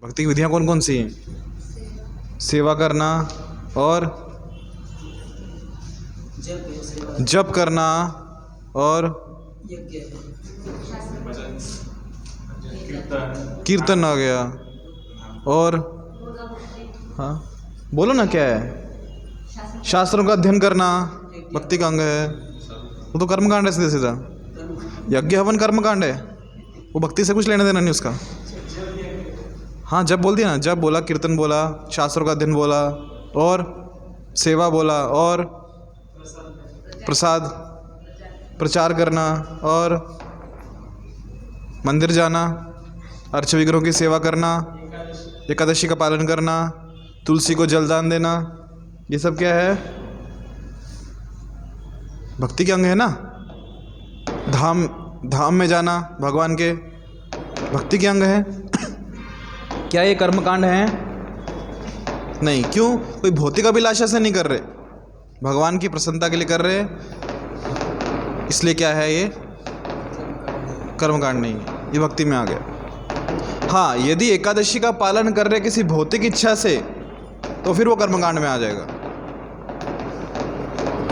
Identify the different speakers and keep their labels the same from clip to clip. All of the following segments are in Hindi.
Speaker 1: भक्ति की विधियाँ कौन कौन सी हैं? सेवा करना और जप करना और कीर्तन आ गया और हाँ बोलो ना क्या है? शास्त्रों का अध्ययन करना भक्ति का अंग है। वो तो कर्मकांड है सीधा सीधा। यज्ञ हवन कर्मकांड है, वो भक्ति से कुछ लेना देना नहीं उसका। हाँ जब बोल दिया ना, जब बोला, कीर्तन बोला, शास्त्रों का अध्ययन बोला और सेवा बोला और प्रसाद प्रचार करना और मंदिर जाना, अर्च विग्रहों की सेवा करना, एकादशी का पालन करना, तुलसी को जलदान देना, ये सब क्या है? भक्ति के अंग है ना। धाम में जाना भगवान के भक्ति के अंग है। क्या ये कर्मकांड है? नहीं। क्यों? कोई भौतिक अभिलाषा से नहीं कर रहे, भगवान की प्रसन्नता के लिए कर रहे, इसलिए क्या है ये? कर्मकांड नहीं है, ये भक्ति में आ गया। हाँ यदि एकादशी का पालन कर रहे किसी भौतिक इच्छा से तो फिर वो कर्मकांड में आ जाएगा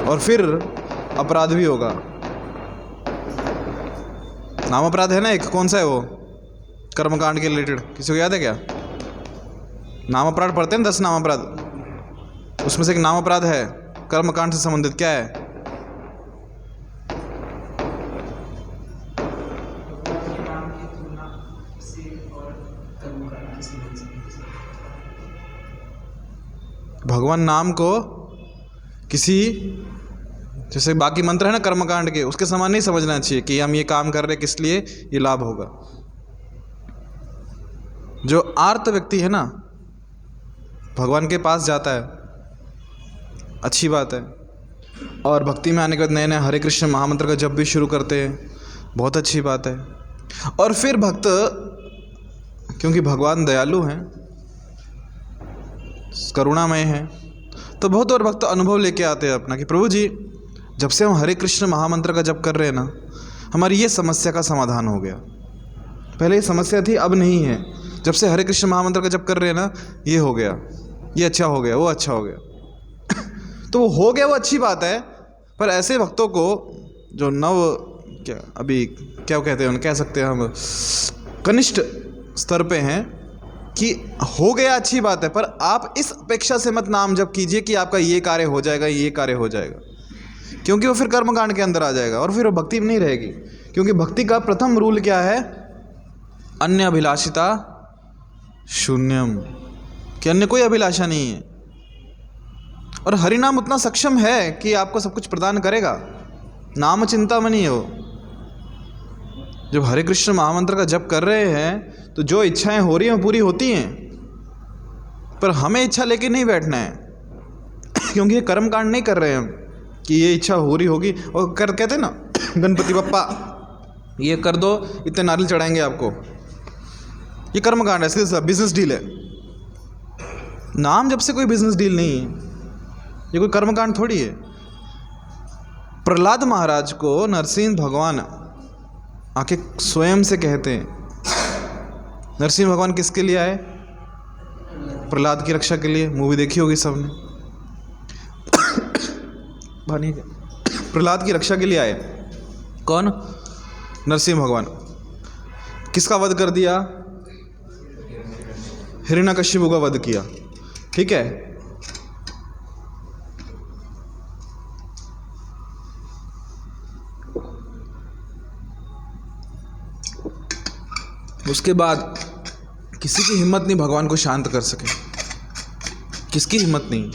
Speaker 1: और फिर अपराध भी होगा। नाम अपराध है ना एक, कौन सा है वो कर्मकांड के रिलेटेड? किसी को याद है क्या? नाम अपराध पढ़ते हैं 10 नाम अपराध, उसमें से एक नाम अपराध है कर्मकांड से संबंधित। क्या है? भगवान नाम को किसी, जैसे बाकी मंत्र है ना कर्मकांड के, उसके समान नहीं समझना चाहिए कि हम ये काम कर रहे किस लिए, ये लाभ होगा। जो आर्त व्यक्ति है ना भगवान के पास जाता है, अच्छी बात है, और भक्ति में आने के बाद नए नए हरे कृष्ण महामंत्र का जप भी शुरू करते हैं, बहुत अच्छी बात है। और फिर भक्त, क्योंकि भगवान दयालु हैं, करुणामय हैं, तो बहुत और भक्त अनुभव लेके आते हैं अपना कि प्रभु जी जब से हम हरे कृष्ण महामंत्र का जप कर रहे हैं ना, हमारी ये समस्या का समाधान हो गया। पहले ये समस्या थी, अब नहीं है। जब से हरे कृष्ण महामंत्र का जप कर रहे हैं ना, ये हो गया, ये अच्छा हो गया, वो अच्छा हो गया। तो वो हो गया, वो अच्छी बात है। पर ऐसे भक्तों को जो क्या अभी क्या कहते हैं, कह सकते हैं हम कनिष्ठ स्तर पे हैं, कि हो गया अच्छी बात है, पर आप इस अपेक्षा से मत नाम जप कीजिए कि आपका ये कार्य हो जाएगा, ये कार्य हो जाएगा, क्योंकि वो फिर कर्मकांड के अंदर आ जाएगा और फिर वो भक्ति में नहीं रहेगी। क्योंकि भक्ति का प्रथम रूल क्या है? अन्य अभिलाषिता शून्यम, कि अन्य कोई अभिलाषा नहीं है। और हरिनाम उतना सक्षम है कि आपको सब कुछ प्रदान करेगा। नाम चिंतामणि हो, जब हरे कृष्ण महामंत्र का जप कर रहे हैं तो जो इच्छाएं हो रही हैं पूरी होती हैं, पर हमें इच्छा लेके नहीं बैठना है, क्योंकि ये कर्मकांड नहीं कर रहे हैं हम कि ये इच्छा हो रही होगी और कहते हैं ना गणपति बप्पा ये कर दो, इतने नारियल चढ़ाएंगे आपको, ये कर्मकांड है, सीधा बिजनेस डील है। नाम जब से कोई बिजनेस डील नहीं है, ये कोई कर्मकांड थोड़ी है। प्रहलाद महाराज को नरसिंह भगवान आके स्वयं से कहते हैं, नरसिंह भगवान किसके लिए आए? प्रहलाद की रक्षा के लिए। मूवी देखी होगी सबने। प्रहलाद की रक्षा के लिए आए। कौन? नरसिंह भगवान। किसका वध कर दिया? हिरण्यकशिपु का वध किया। ठीक है। उसके बाद किसी की हिम्मत नहीं भगवान को शांत कर सके। किसकी हिम्मत नहीं?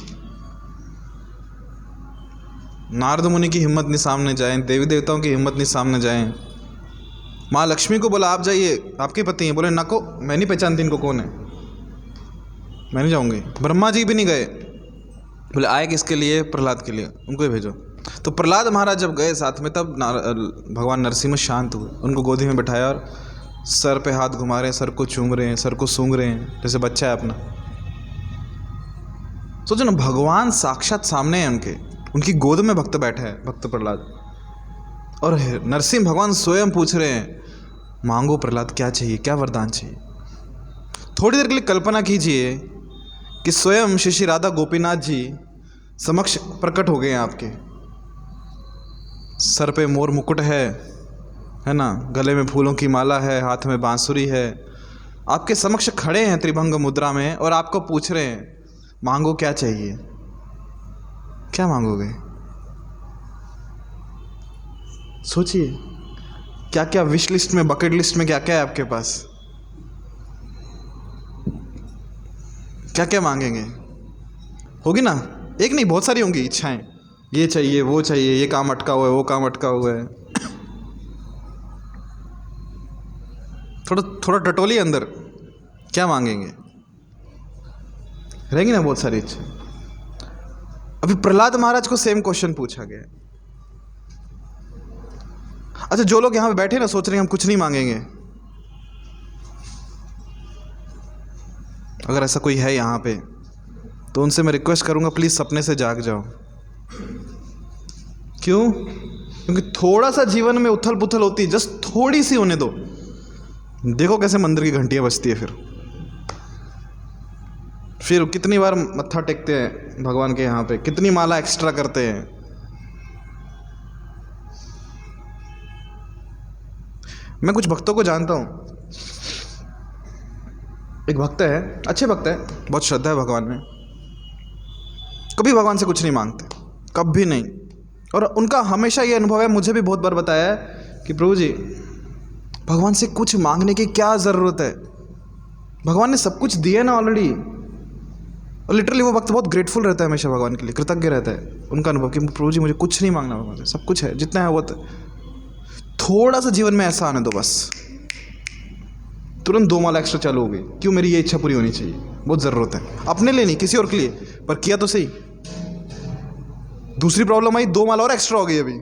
Speaker 1: नारद मुनि की हिम्मत नहीं सामने जाए, देवी देवताओं की हिम्मत नहीं सामने जाए। माँ लक्ष्मी को बोला आप जाइए, आपके पति हैं। बोले ना को, मैं नहीं पहचानती इनको कौन है, मैं नहीं जाऊंगी। ब्रह्मा जी भी नहीं गए। बोले आए किसके लिए? प्रहलाद के लिए, उनको ही भेजो। तो प्रहलाद महाराज जब गए साथ में, तब भगवान नरसिंह शांत हुए, उनको गोदी में बिठाया और सर पे हाथ घुमा रहे हैं, सर को चूम रहे हैं, सर को सूंघ रहे हैं जैसे बच्चा है अपना। सोचो ना, भगवान साक्षात सामने हैं उनके, उनकी गोद में भक्त बैठा है, भक्त प्रहलाद, और नरसिंह भगवान स्वयं पूछ रहे हैं मांगो प्रहलाद क्या चाहिए, क्या वरदान चाहिए। थोड़ी देर के लिए कल्पना कीजिए कि स्वयं श्री श्री राधा गोपीनाथ जी समक्ष प्रकट हो गए हैं आपके। सर पे मोर मुकुट है ना, गले में फूलों की माला है, हाथ में बांसुरी है, आपके समक्ष खड़े हैं त्रिभंग मुद्रा में और आपको पूछ रहे हैं मांगो क्या चाहिए। क्या मांगोगे? सोचिए, क्या क्या विश लिस्ट में, बकेट लिस्ट में क्या क्या है आपके पास? क्या क्या मांगेंगे? होगी ना, एक नहीं बहुत सारी होंगी इच्छाएं। ये चाहिए, वो चाहिए, ये काम अटका हुआ है, वो काम अटका हुआ है। थोड़ा थोड़ा टटोली अंदर, क्या मांगेंगे? रहेंगी ना बहुत सारी इच्छा। अभी प्रहलाद महाराज को सेम क्वेश्चन पूछा गया। अच्छा, जो लोग यहां पे बैठे ना सोच रहे हैं हम कुछ नहीं मांगेंगे, अगर ऐसा कोई है यहाँ पे तो उनसे मैं रिक्वेस्ट करूँगा प्लीज़ सपने से जाग जाओ। क्यों? क्योंकि थोड़ा सा जीवन में उथल पुथल होती है, जस्ट थोड़ी सी होने दो, देखो कैसे मंदिर की घंटियाँ बजती है। फिर कितनी बार मत्था टेकते हैं भगवान के यहाँ पे, कितनी माला एक्स्ट्रा करते हैं। मैं कुछ भक्तों को जानता हूँ। एक भक्त है, अच्छे भक्त है, बहुत श्रद्धा है भगवान में, कभी भगवान से कुछ नहीं मांगते, कभी नहीं। और उनका हमेशा ये अनुभव है, मुझे भी बहुत बार बताया है कि प्रभु जी भगवान से कुछ मांगने की क्या ज़रूरत है, भगवान ने सब कुछ दिया ना ऑलरेडी। और लिटरली वो वक्त बहुत ग्रेटफुल रहता है, हमेशा भगवान के लिए कृतज्ञ रहता है। उनका अनुभव कि प्रभु जी मुझे कुछ नहीं मांगना, भगवान से सब कुछ है, जितना है वो थोड़ा सा जीवन में ऐसा आने दो बस, तुरंत 2 माला एक्स्ट्रा चालू हो गई। क्यों? मेरी ये इच्छा पूरी होनी चाहिए, बहुत ज़रूरत है, अपने लिए नहीं किसी और के लिए, पर किया तो सही। दूसरी प्रॉब्लम आई, 2 माला और एक्स्ट्रा हो गई अभी।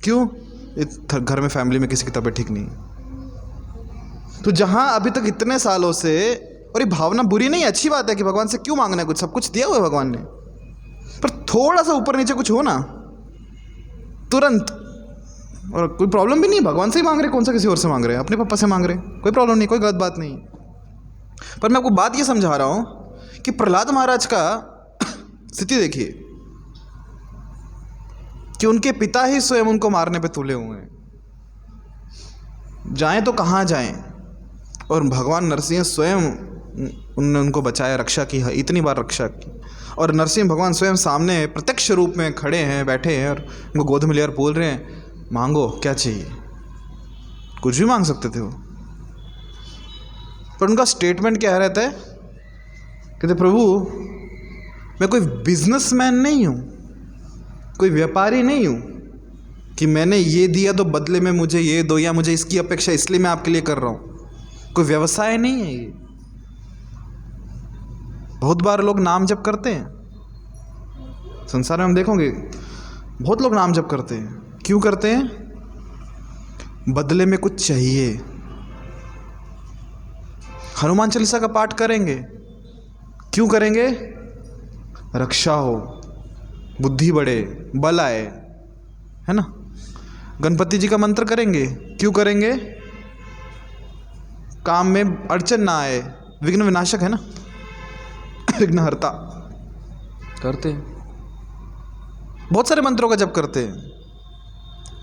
Speaker 1: क्यों? घर में फैमिली में किसी की तबीयत ठीक नहीं। तो जहां अभी तक इतने सालों से, और ये भावना बुरी नहीं, अच्छी बात है कि भगवान से क्यों मांगना है, कुछ सब कुछ दिया हुआ है भगवान ने, पर थोड़ा सा ऊपर नीचे कुछ हो ना तुरंत। और कोई प्रॉब्लम भी नहीं, भगवान से ही मांग रहे, कौन सा किसी और से मांग रहे हैं, अपने पापा से मांग रहे, कोई प्रॉब्लम नहीं, कोई गलत बात नहीं। पर मैं आपको बात ये समझा रहा हूं कि प्रहलाद महाराज का स्थिति देखिए कि उनके पिता ही स्वयं उनको मारने पे तुले हुए हैं, जाएं तो कहाँ जाएं। और भगवान नरसिंह स्वयं उनने उनको बचाया, रक्षा की, इतनी बार रक्षा की। और नरसिंह भगवान स्वयं सामने प्रत्यक्ष रूप में खड़े हैं, बैठे हैं, और उनको गोद में लेकर बोल रहे हैं मांगो क्या चाहिए। कुछ भी मांग सकते थे वो, पर उनका स्टेटमेंट क्या रहता है? कहते प्रभु मैं कोई बिजनेसमैन नहीं हूं, कोई व्यापारी नहीं हूं कि मैंने ये दिया तो बदले में मुझे ये दो, या मुझे इसकी अपेक्षा इसलिए मैं आपके लिए कर रहा हूं। कोई व्यवसाय नहीं है ये। बहुत बार लोग नाम जप करते हैं, संसार में हम देखोगे बहुत लोग नाम जप करते हैं। क्यों करते हैं? बदले में कुछ चाहिए। हनुमान चालीसा का पाठ करेंगे, क्यों करेंगे? रक्षा हो, बुद्धि बढ़े, बल आए, है ना। गणपति जी का मंत्र करेंगे, क्यों करेंगे? काम में अड़चन ना आए, विघ्न विनाशक है ना, विघ्नहर्ता करते हैं। बहुत सारे मंत्रों का जप करते हैं।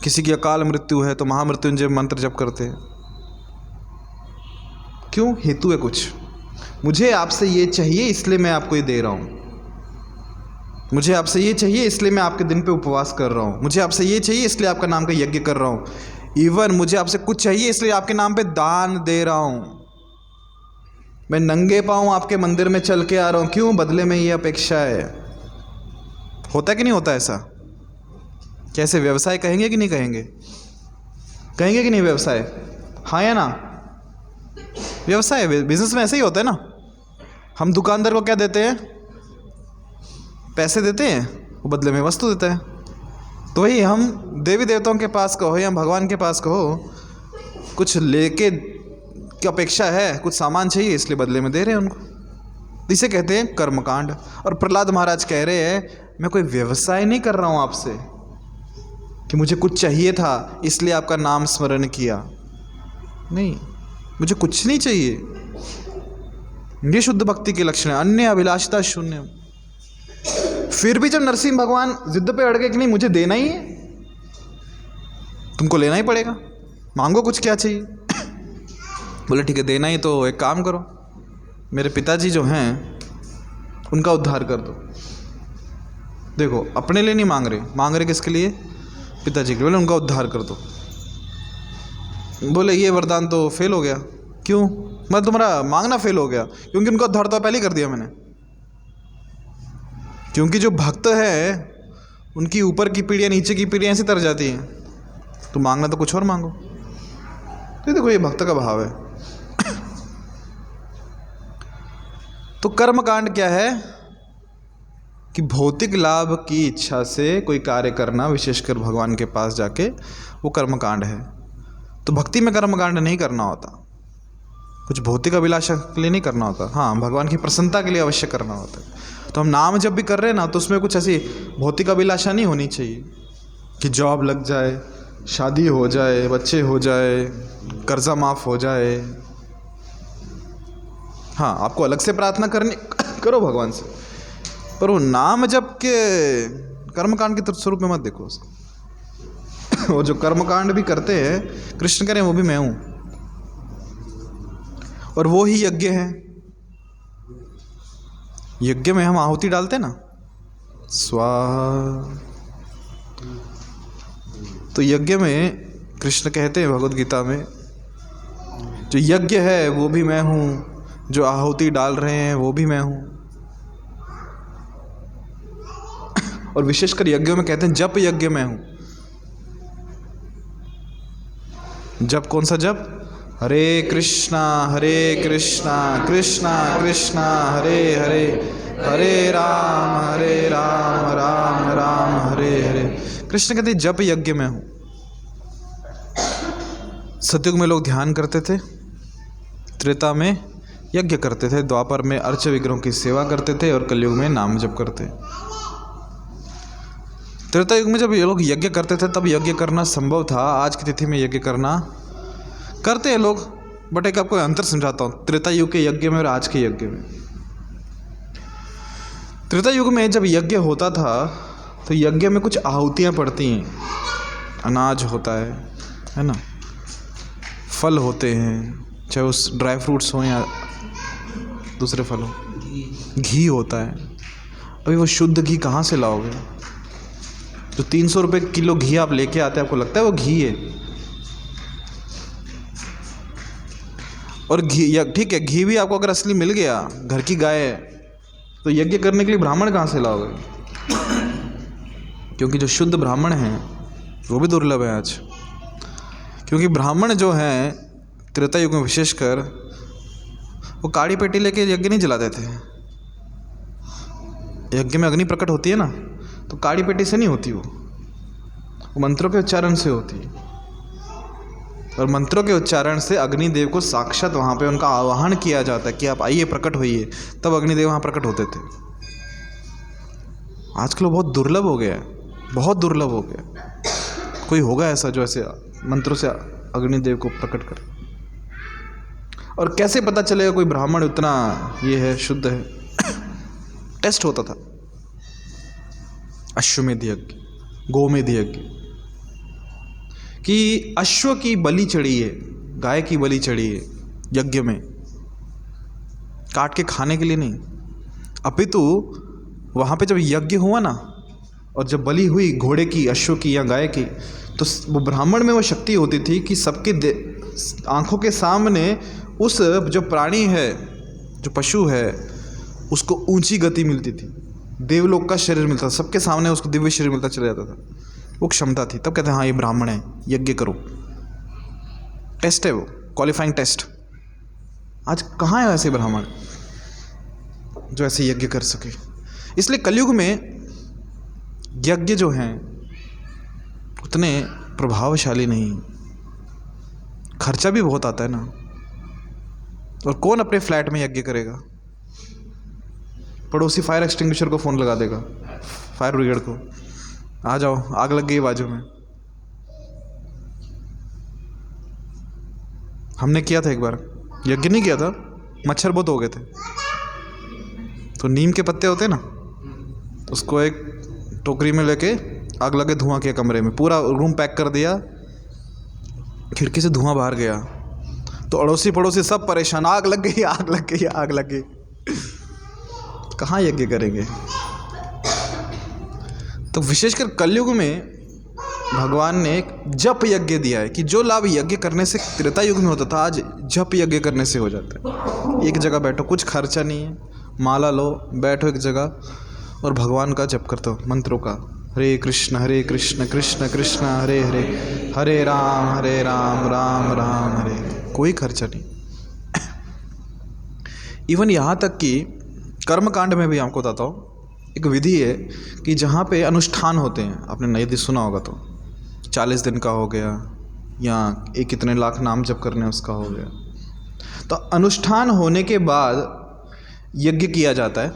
Speaker 1: किसी की अकाल मृत्यु है तो महामृत्युंजय मंत्र जप करते हैं। क्यों? हेतु है कुछ, मुझे आपसे ये चाहिए इसलिए मैं आपको ये दे रहा हूँ, मुझे आपसे ये चाहिए इसलिए मैं आपके दिन पे उपवास कर रहा हूँ, मुझे आपसे ये चाहिए इसलिए आपका नाम का यज्ञ कर रहा हूँ, इवन मुझे आपसे कुछ चाहिए इसलिए आपके नाम पे दान दे रहा हूँ, मैं नंगे पाँव आपके मंदिर में चल के आ रहा हूँ। क्यों? बदले में ये अपेक्षा है। होता है कि नहीं होता ऐसा? कैसे व्यवसाय कहेंगे कि नहीं कहेंगे? कहेंगे कि नहीं व्यवसाय? हाँ या ना? व्यवसाय, बिजनेस में ऐसे ही होता है ना। हम दुकानदार को क्या देते हैं? पैसे देते हैं, वो बदले में वस्तु देता है। तो वही हम देवी देवताओं के पास कहो या भगवान के पास कहो, कुछ लेके की अपेक्षा है, कुछ सामान चाहिए इसलिए बदले में दे रहे हैं उनको। इसे कहते हैं कर्मकांड। और प्रहलाद महाराज कह रहे हैं मैं कोई व्यवसाय नहीं कर रहा हूँ आपसे कि मुझे कुछ चाहिए था इसलिए आपका नाम स्मरण किया, नहीं, मुझे कुछ नहीं चाहिए। ये शुद्ध भक्ति के लक्षण है। अन्य अभिलाषिता शून्य। फिर भी जब नरसिंह भगवान जिद पे अड़ गए कि नहीं मुझे देना ही है, तुमको लेना ही पड़ेगा, मांगो कुछ, क्या चाहिए। बोले ठीक है देना ही, तो एक काम करो, मेरे पिताजी जो हैं उनका उद्धार कर दो। देखो अपने लिए नहीं मांग रहे किसके लिए? पिताजी के लिए। बोले उनका उद्धार कर दो। बोले ये वरदान तो फेल हो गया। क्यों? मैं तुम्हारा मांगना फेल हो गया, क्योंकि उनका उद्धार तो पहले ही कर दिया मैंने। क्योंकि जो भक्त है उनकी ऊपर की पीढ़ियाँ नीचे की पीढ़ियाँ ऐसी तर जाती हैं, तो मांगना तो कुछ और मांगो। तो देखो ये भक्त का भाव है। तो कर्मकांड क्या है कि भौतिक लाभ की इच्छा से कोई कार्य करना, विशेषकर भगवान के पास जाके, वो कर्मकांड है। तो भक्ति में कर्मकांड नहीं करना होता, कुछ भौतिक अभिलाषा के लिए नहीं करना होता। हाँ, भगवान की प्रसन्नता के लिए अवश्य करना होता है। तो हम नाम जब भी कर रहे हैं ना, तो उसमें कुछ ऐसी भौतिक अभिलाषा नहीं होनी चाहिए कि जॉब लग जाए, शादी हो जाए, बच्चे हो जाए, कर्जा माफ़ हो जाए। हाँ, आपको अलग से प्रार्थना करनी करो भगवान से, पर वो नाम जप के कर्मकांड के स्वरूप में मत देखो उसको। वो जो कर्मकांड भी करते हैं कृष्ण करें, वो भी मैं हूँ, और वो ही यज्ञ है। यज्ञ में हम आहुति डालते ना, स्वाहा। तो यज्ञ में कृष्ण कहते हैं भगवद गीता में, जो यज्ञ है वो भी मैं हूँ, जो आहुति डाल रहे हैं वो भी मैं हूँ। और विशेषकर यज्ञों में कहते हैं जप यज्ञ मैं हूँ। जप कौन सा जप? हरे कृष्णा कृष्णा कृष्णा हरे हरे, हरे राम राम राम हरे हरे। कृष्ण कहते जप यज्ञ में हूँ। सतयुग में लोग ध्यान करते थे, त्रेता में यज्ञ करते थे, द्वापर में अर्च विग्रहों की सेवा करते थे, और कलयुग में नाम जप करते। त्रेता युग में जब ये लोग यज्ञ करते थे तब यज्ञ करना संभव था। आज की तिथि में यज्ञ करना करते हैं लोग, बट एक आपको अंतर समझाता हूँ त्रेता युग के यज्ञ में और आज के यज्ञ में। त्रेता युग में जब यज्ञ होता था तो यज्ञ में कुछ आहुतियाँ पड़ती हैं, अनाज होता है ना, फल होते हैं, चाहे उस ड्राई फ्रूट्स हों या दूसरे फल हो, घी होता है। अभी वो शुद्ध घी कहाँ से लाओगे? जो 300 रुपये किलो घी आप लेके आते हैं, आपको लगता है वो घी है? और घी या ठीक है, घी भी आपको अगर असली मिल गया, घर की गाय है, तो यज्ञ करने के लिए ब्राह्मण कहाँ से लाओगे? क्योंकि जो शुद्ध ब्राह्मण हैं वो भी दुर्लभ है आज। क्योंकि ब्राह्मण जो हैं त्रेता युग में विशेषकर, वो काड़ी पेटी लेके यज्ञ नहीं जलाते थे। यज्ञ में अग्नि प्रकट होती है ना, तो काड़ी पेटी से नहीं होती, वो मंत्रों के उच्चारण से होती है। और मंत्रों के उच्चारण से अग्निदेव को साक्षात वहाँ पे उनका आवाहन किया जाता है कि आप आइए, प्रकट होइए, तब अग्निदेव वहाँ प्रकट होते थे। आजकल बहुत दुर्लभ हो गया है, बहुत दुर्लभ हो गया। कोई होगा ऐसा जो ऐसे मंत्रों से अग्निदेव को प्रकट करे? और कैसे पता चलेगा कोई ब्राह्मण उतना ये है, शुद्ध है? टेस्ट होता था, अश्वमेध यज्ञ, गोमेध यज्ञ, कि अश्व की बलि चढ़ी है, गाय की बलि चढ़ी है यज्ञ में, काट के खाने के लिए नहीं, अपितु वहाँ पे जब यज्ञ हुआ ना, और जब बलि हुई घोड़े की, अश्व की या गाय की, तो वो ब्राह्मण में वो शक्ति होती थी कि सबके आंखों के सामने उस जो प्राणी है, जो पशु है, उसको ऊंची गति मिलती थी, देवलोक का शरीर मिलता था, सबके सामने उसको दिव्य शरीर मिलता चला जाता था। वो क्षमता थी, तब कहते हैं हाँ ये ब्राह्मण है, यज्ञ करो। टेस्ट है वो, क्वालिफाइंग टेस्ट। आज कहाँ है ऐसे ब्राह्मण जो ऐसे यज्ञ कर सके? इसलिए कलयुग में यज्ञ जो हैं उतने प्रभावशाली नहीं, खर्चा भी बहुत आता है ना। और कौन अपने फ्लैट में यज्ञ करेगा? पड़ोसी फायर एक्सटिंग्विशर को फ़ोन लगा देगा, फायर ब्रिगेड को, आ जाओ आग लग गई बाजू में। हमने किया था एक बार, यज्ञ नहीं किया था, मच्छर बहुत हो गए थे, तो नीम के पत्ते होते हैं ना, उसको एक टोकरी में लेके आग लगे धुआं किया कमरे में, पूरा रूम पैक कर दिया, खिड़की से धुआं बाहर गया, तो अड़ोसी पड़ोसी सब परेशान, आग लग गई, आग लग गई, आग लग गई। कहाँ यज्ञ करेंगे? तो विशेषकर कलयुग में भगवान ने एक जप यज्ञ दिया है कि जो लाभ यज्ञ करने से त्रेता युग में होता था, आज जप यज्ञ करने से हो जाता है। एक जगह बैठो, कुछ खर्चा नहीं है, माला लो, बैठो एक जगह और भगवान का जप करते हो मंत्रों का, हरे कृष्ण कृष्ण कृष्ण हरे हरे, हरे राम राम राम हरे। कोई खर्चा नहीं। इवन यहाँ तक कि कर्म कांड में भी आपको बताता हूँ, एक विधि है कि जहाँ पे अनुष्ठान होते हैं, आपने नहीं यदि सुना होगा तो 40 दिन का हो गया, या एक कितने लाख नाम जप करने उसका हो गया, तो अनुष्ठान होने के बाद यज्ञ किया जाता है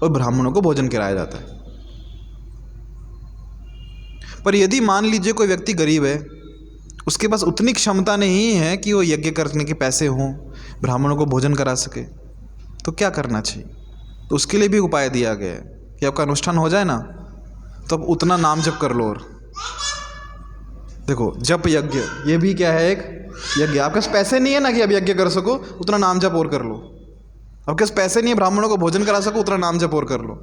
Speaker 1: और ब्राह्मणों को भोजन कराया जाता है। पर यदि मान लीजिए कोई व्यक्ति गरीब है, उसके पास उतनी क्षमता नहीं है कि वो यज्ञ करने के पैसे हों, ब्राह्मणों को भोजन करा सके, तो क्या करना चाहिए? तो उसके लिए भी उपाय दिया गया है कि आपका अनुष्ठान हो जाए ना, तो अब उतना नाम जप कर लो। और देखो, जप यज्ञ ये भी क्या है? एक यज्ञ। आपके पास पैसे नहीं है ना कि अब यज्ञ कर सको, उतना नाम जप और कर लो। आपके पास पैसे नहीं है ब्राह्मणों को भोजन करा सको, उतना नाम जप और कर लो।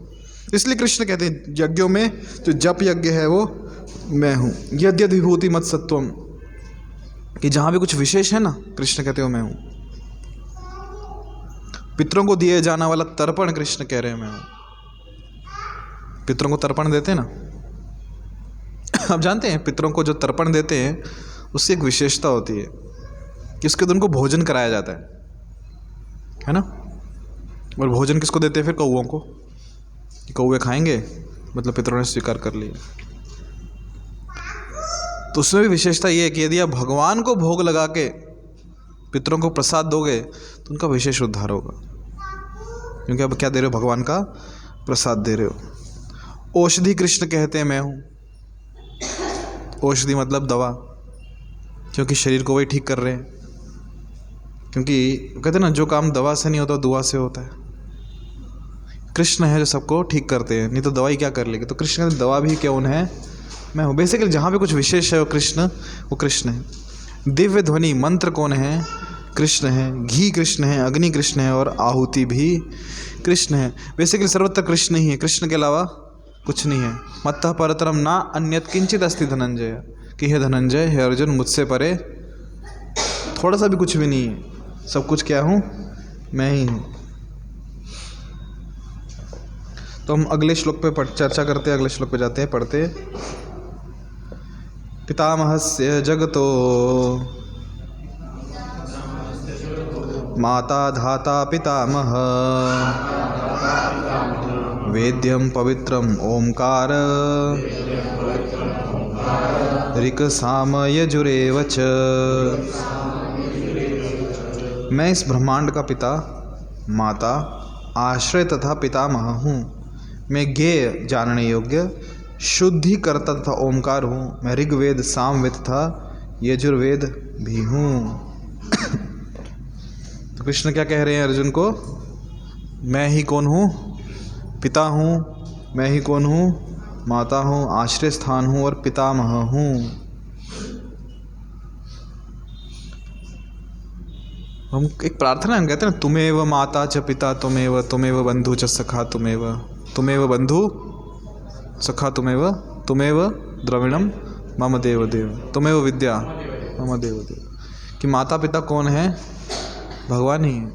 Speaker 1: इसलिए कृष्ण कहते हैं यज्ञों में जो जप यज्ञ है वो मैं हूँ। यद्यद् विभूति मत सत्वम, कि जहाँ भी कुछ विशेष है ना, कृष्ण कहते हो मैं हूँ। पितरों को दिए जाने वाला तर्पण, कृष्ण कह रहे हैं मैं हूँ। पितरों को तर्पण देते हैं ना, आप जानते हैं पितरों को जो तर्पण देते हैं उसकी एक विशेषता होती है कि उसके दिन उनको भोजन कराया जाता है ना। और भोजन किसको देते हैं फिर? कौओं को। कौवे खाएंगे, मतलब पितरों ने स्वीकार कर लिया। तो उसमें भी विशेषता ये है कि यदि आप भगवान को भोग लगा के पितरों को प्रसाद दोगे तो उनका विशेष उद्धार होगा, क्योंकि आप क्या दे रहे हो? भगवान का प्रसाद दे रहे हो। औषधि कृष्ण कहते हैं मैं हूँ। औषधि मतलब दवा, क्योंकि शरीर को वही ठीक कर रहे हैं। क्योंकि कहते हैं ना, जो काम दवा से नहीं होता दुआ से होता है। कृष्ण है जो सबको ठीक करते हैं, नहीं तो दवाई क्या कर लेगी। तो कृष्ण की दवा भी कौन है? मैं हूँ। बेसिकली जहाँ पे कुछ विशेष है वो कृष्ण है। दिव्य ध्वनि मंत्र कौन है? कृष्ण है। घी कृष्ण है, अग्नि कृष्ण है, और आहुति भी कृष्ण है। बेसिकली सर्वत्र कृष्ण ही है, कृष्ण के अलावा कुछ नहीं है। मत्तः परतरम ना अन्यत किंचित अस्ति धनंजय, कि हे धनंजय, हे अर्जुन, मुझसे परे थोड़ा सा भी कुछ भी नहीं है। सब कुछ क्या हूँ? मैं ही हूँ। तो हम अगले श्लोक पे चर्चा करते हैं, अगले श्लोक पे जाते हैं, पढ़ते हैं। पितामहस्य जगतो माता धाता पितामह, वेद्यं पवित्रम ओंकार, ऋक् साम यजुरेव च। मैं इस ब्रह्मांड का पिता, माता, आश्रय तथा पितामह हूँ। मैं ज्ञेय, जानने योग्य, शुद्धिकर्ता तथा ओंकार हूँ। मैं ऋग्वेद, सामवेद तथा यजुर्वेद भी हूँ। तो कृष्ण क्या कह रहे हैं अर्जुन को? मैं ही कौन हूँ? पिता हूँ। मैं ही कौन हूँ? माता हूँ, आश्रय स्थान हूँ और पितामह हूँ। हम एक प्रार्थना हम कहते हैं ना, तुमेव माता च पिता तुमेव बंधु च सखा तुमेव बंधु सखा तुमेव द्रविणम मम देव देव, तुमेव विद्या मम देव देव। कि माता पिता कौन है? भगवान ही है।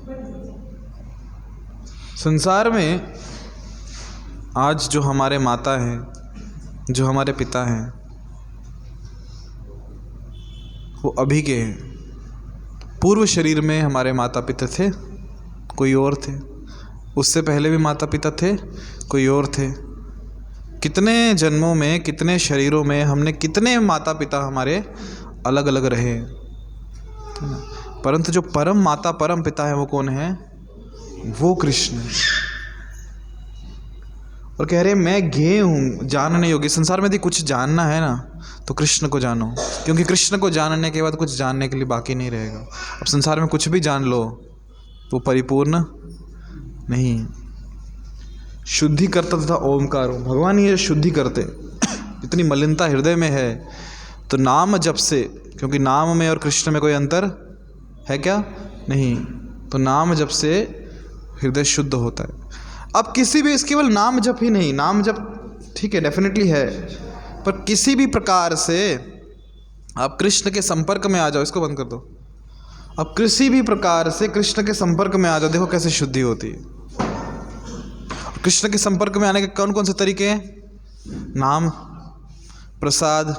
Speaker 1: संसार में आज जो हमारे माता हैं, जो हमारे पिता हैं, वो अभी के हैं। पूर्व शरीर में हमारे माता पिता थे, कोई और थे। उससे पहले भी माता पिता थे, कोई और थे। कितने जन्मों में, कितने शरीरों में हमने कितने माता पिता हमारे अलग अलग रहे, परंतु जो परम माता परम पिता है वो कौन है? वो कृष्ण है। और कह रहे मैं ज्ञेय हूँ, जानने योग्य। संसार में यदि कुछ जानना है ना तो कृष्ण को जानो, क्योंकि कृष्ण को जानने के बाद कुछ जानने के लिए बाकी नहीं रहेगा। अब संसार में कुछ भी जान लो वो परिपूर्ण नहीं है। शुद्धि करता तथा ओमकार, भगवान ही शुद्धि करते। इतनी मलिनता हृदय में है तो नाम जप से, क्योंकि नाम में और कृष्ण में कोई अंतर है क्या? नहीं। तो नाम जप से हृदय शुद्ध होता है। अब किसी भी, इस केवल नाम जप ही नहीं, नाम जप ठीक है डेफिनेटली है, पर किसी भी प्रकार से आप कृष्ण के संपर्क में आ जाओ, इसको बंद कर दो। अब किसी भी प्रकार से कृष्ण के संपर्क में आ जाओ, देखो कैसे शुद्धि होती है। कृष्ण के संपर्क में आने के कौन कौन से तरीके हैं? नाम, प्रसाद,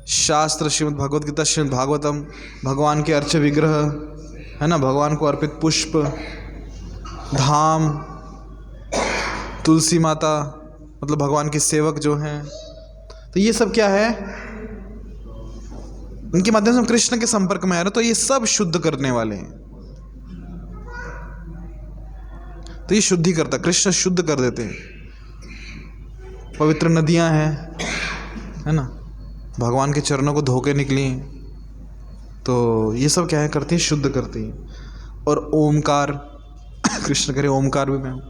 Speaker 1: शास्त्र, श्रीमद् भगवद गीता, श्रीमद् भागवतम, भगवान के अर्च विग्रह है ना, भगवान को अर्पित पुष्प, धाम, तुलसी माता, मतलब भगवान के सेवक जो हैं। तो ये सब क्या है? इनके माध्यम से हम कृष्ण के संपर्क में आ रहे हैं, तो ये सब शुद्ध करने वाले हैं। तो ये शुद्धि करता, कृष्ण शुद्ध कर देते हैं। पवित्र नदियां हैं, है ना, भगवान के चरणों को धो के निकली, तो ये सब क्या है करती है? शुद्ध करती है। और ओमकार, कृष्ण करे ओमकार भी मैं हूँ।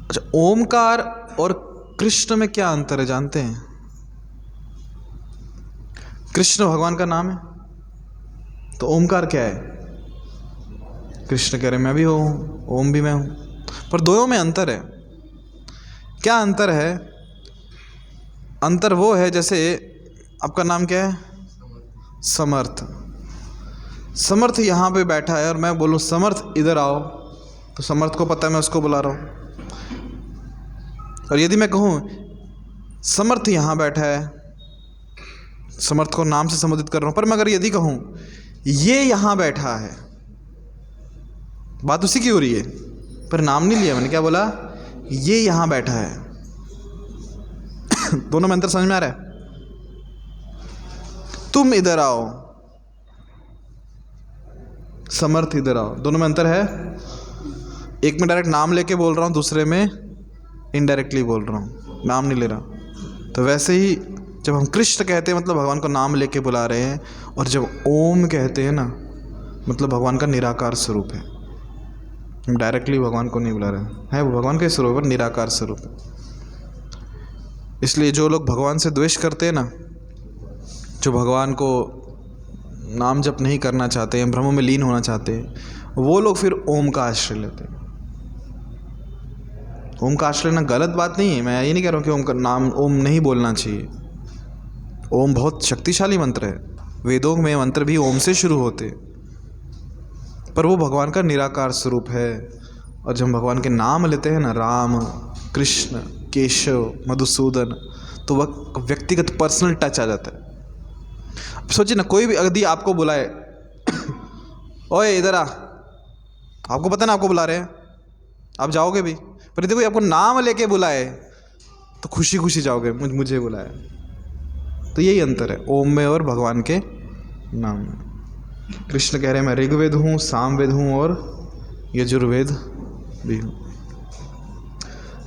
Speaker 1: अच्छा, ओमकार और कृष्ण में क्या अंतर है जानते हैं? कृष्ण भगवान का नाम है, तो ओमकार क्या है? कृष्ण कह रहे मैं भी हूँ, ओम भी मैं हूँ, पर दोनों में अंतर है। क्या अंतर है? अंतर वो है, जैसे आपका नाम क्या है? समर्थ। समर्थ यहाँ पे बैठा है और मैं बोलूँ समर्थ इधर आओ, तो समर्थ को पता है मैं उसको बुला रहा हूँ। और यदि मैं कहूँ समर्थ यहाँ बैठा है, समर्थ को नाम से संबोधित कर रहा हूँ, पर मैं अगर यदि कहूँ ये यहाँ बैठा है, बात उसी की हो रही है, पर नाम नहीं लिया मैंने। क्या बोला? ये यहाँ बैठा है। दोनों में अंतर समझ में आ रहा है? तुम इधर आओ, समर्थ इधर आओ, दोनों में अंतर है। एक में डायरेक्ट नाम लेके बोल रहा हूँ, दूसरे में इनडायरेक्टली बोल रहा हूँ, नाम नहीं ले रहा। तो वैसे ही जब हम कृष्ण कहते हैं मतलब भगवान को नाम लेके बुला रहे हैं, और जब ओम कहते हैं ना मतलब भगवान का निराकार स्वरूप है। हम डायरेक्टली भगवान को नहीं बुला रहे हैं, वो भगवान के स्वरूप पर निराकार स्वरूप है। इसलिए जो लोग भगवान से द्वेष करते हैं ना, जो भगवान को नाम जप नहीं करना चाहते हैं, भ्रम में लीन होना चाहते हैं, वो लोग फिर ओम का आश्रय लेते हैं। ओम का आश्रय लेना गलत बात नहीं है, मैं ये नहीं कह रहा हूँ कि ओम का नाम, ओम नहीं बोलना चाहिए। ओम बहुत शक्तिशाली मंत्र है, वेदों में मंत्र भी ओम से शुरू होते, पर वो भगवान का निराकार स्वरूप है। और जब हम भगवान के नाम लेते हैं ना, राम, कृष्ण, केशव, मधुसूदन, तो वह व्यक्तिगत पर्सनल टच आ जाता है। अब सोचिए ना, कोई भी यदि आपको बुलाए, ओए इधर आ, आपको पता ना आपको बुला रहे हैं, आप जाओगे भी, पर यदि कोई आपको नाम लेके बुलाए तो खुशी खुशी जाओगे, मुझे बुलाया। तो यही अंतर है ओम में और भगवान के नाम में। कृष्ण कह रहे हैं मैं ऋग्वेद हूँ, सामवेद हूँ और यजुर्वेद भी हूँ।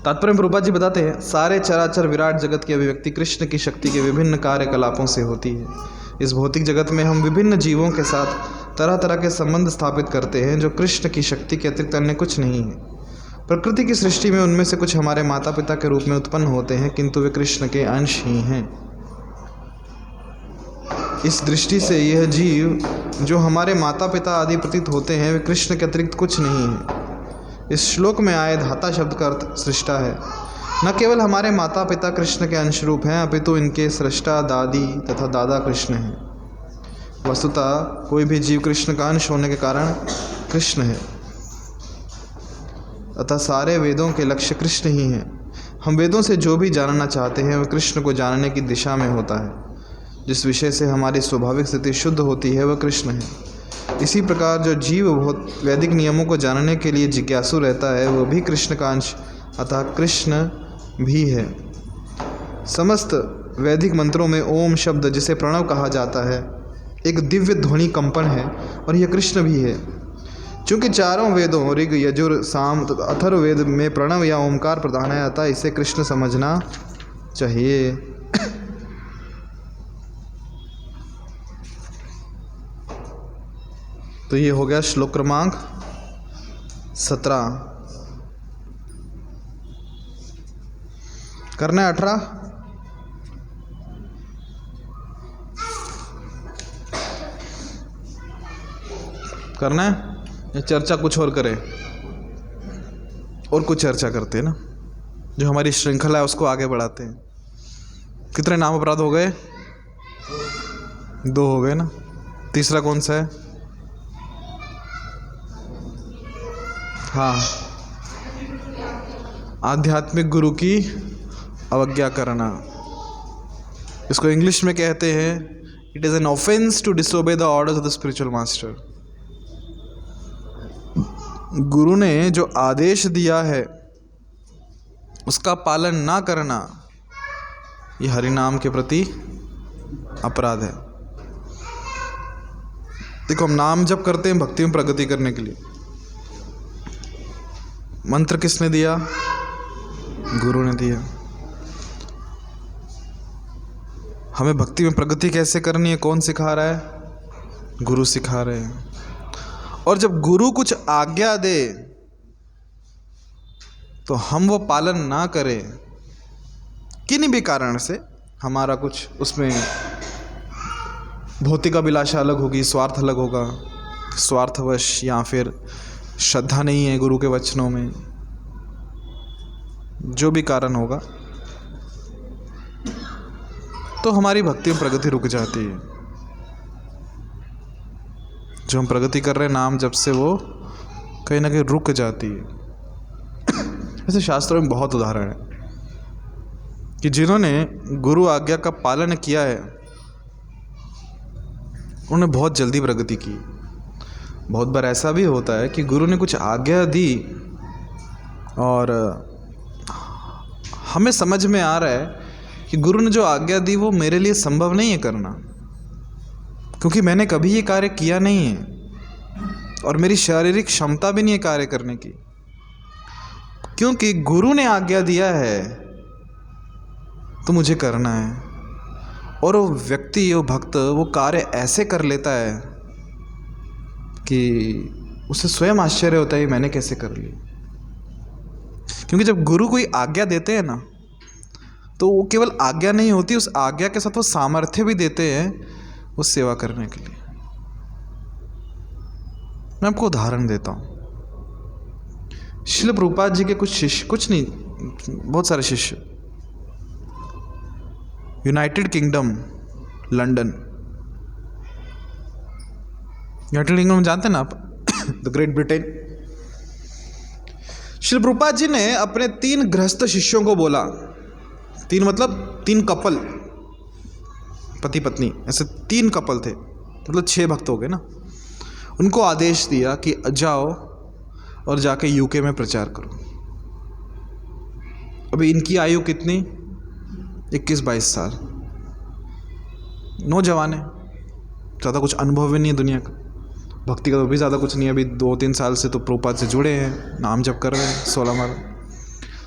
Speaker 1: तात्पर्य में प्रभुपाद जी बताते हैं, सारे चराचर विराट जगत की अभिव्यक्ति कृष्ण की शक्ति के विभिन्न कार्यकलापों से होती है। इस भौतिक जगत में हम विभिन्न जीवों के साथ तरह तरह के संबंध स्थापित करते हैं जो कृष्ण की शक्ति के अतिरिक्त अन्य कुछ नहीं है। प्रकृति की सृष्टि में उनमें से कुछ हमारे माता पिता के रूप में उत्पन्न होते हैं, किंतु वे कृष्ण के अंश ही हैं। इस दृष्टि से यह जीव जो हमारे माता पिता आदि प्रतीत होते हैं, वे कृष्ण के अतिरिक्त कुछ नहीं है। इस श्लोक में आए धाता शब्द का अर्थ सृष्टा है। न केवल हमारे माता पिता कृष्ण के अंश रूप हैं, अपितु इनके सृष्टा दादी तथा दादा कृष्ण हैं। वस्तुतः कोई भी जीव कृष्ण का अंश होने के कारण कृष्ण है, अतः सारे वेदों के लक्ष्य कृष्ण ही हैं। हम वेदों से जो भी जानना चाहते हैं वह कृष्ण को जानने की दिशा में होता है। जिस विषय से हमारी स्वाभाविक स्थिति शुद्ध होती है वह कृष्ण है। इसी प्रकार जो जीव बहुत वैदिक नियमों को जानने के लिए जिज्ञासु रहता है वह भी कृष्ण का अंश अतः कृष्ण भी है। समस्त वैदिक मंत्रों में ओम शब्द जिसे प्रणव कहा जाता है एक दिव्य ध्वनि कंपन है और यह कृष्ण भी है। चूँकि चारों वेदों ऋग यजुर साम तथा अथर्ववेद में प्रणव या ओमकार प्रधान है, अतः इसे कृष्ण समझना चाहिए। तो ये हो गया श्लोक क्रमांक 17। करना है 18। करना है या चर्चा कुछ और करें? और कुछ चर्चा करते हैं ना, जो हमारी श्रृंखला है उसको आगे बढ़ाते हैं। कितने नाम अपराध हो गए? 2 हो गए ना। तीसरा कौन सा है? हाँ, आध्यात्मिक गुरु की अवज्ञा करना। इसको इंग्लिश में कहते हैं it is an offence to disobey the orders of the spiritual master. गुरु ने जो आदेश दिया है उसका पालन ना करना, ये हरि नाम के प्रति अपराध है। देखो, हम नाम जप करते हैं भक्ति में प्रगति करने के लिए। मंत्र किसने दिया? गुरु ने दिया। हमें भक्ति में प्रगति कैसे करनी है कौन सिखा रहा है? गुरु सिखा रहे हैं। और जब गुरु कुछ आज्ञा दे तो हम वो पालन ना करें, किन्हीं भी कारण से, हमारा कुछ उसमें भौतिक अभिलाषा अलग होगी, स्वार्थ अलग होगा, स्वार्थवश, या फिर श्रद्धा नहीं है गुरु के वचनों में, जो भी कारण होगा, तो हमारी भक्ति में प्रगति रुक जाती है। जो हम प्रगति कर रहे हैं नाम जब से, वो कहीं ना कहीं रुक जाती है। ऐसे शास्त्रों में बहुत उदाहरण है कि जिन्होंने गुरु आज्ञा का पालन किया है उन्होंने बहुत जल्दी प्रगति की। बहुत बार ऐसा भी होता है कि गुरु ने कुछ आज्ञा दी और हमें समझ में आ रहा है कि गुरु ने जो आज्ञा दी वो मेरे लिए संभव नहीं है करना, क्योंकि मैंने कभी ये कार्य किया नहीं है और मेरी शारीरिक क्षमता भी नहीं है कार्य करने की। क्योंकि गुरु ने आज्ञा दिया है तो मुझे करना है। और वो व्यक्ति, वो भक्त, वो कार्य ऐसे कर लेता है कि उसे स्वयं आश्चर्य होता है मैंने कैसे कर ली। क्योंकि जब गुरु कोई आज्ञा देते हैं ना, तो वो केवल आज्ञा नहीं होती, उस आज्ञा के साथ वो सामर्थ्य भी देते हैं उस सेवा करने के लिए। मैं आपको उदाहरण देता हूँ। श्रील प्रभुपाद जी के कुछ शिष्य, कुछ नहीं, बहुत सारे शिष्य, United Kingdom, London, United Kingdom जानते हैं ना आप, the Great Britain. Srila Prabhupada ji ने अपने 3 गृहस्थ शिष्यों को बोला, 3 मतलब 3 कपल, पति पत्नी, ऐसे 3 कपल थे, मतलब 6 भक्त हो गए ना। उनको आदेश दिया कि जाओ और जाके यूके में प्रचार करो। अभी इनकी आयु कितनी? 21-22 साल, नौजवान है, ज़्यादा कुछ अनुभव भी नहीं है दुनिया का, भक्ति का तो भी ज़्यादा कुछ नहीं है। अभी 2-3 साल से तो प्रभुपाद से जुड़े हैं, नाम जप कर रहे हैं 16 माला।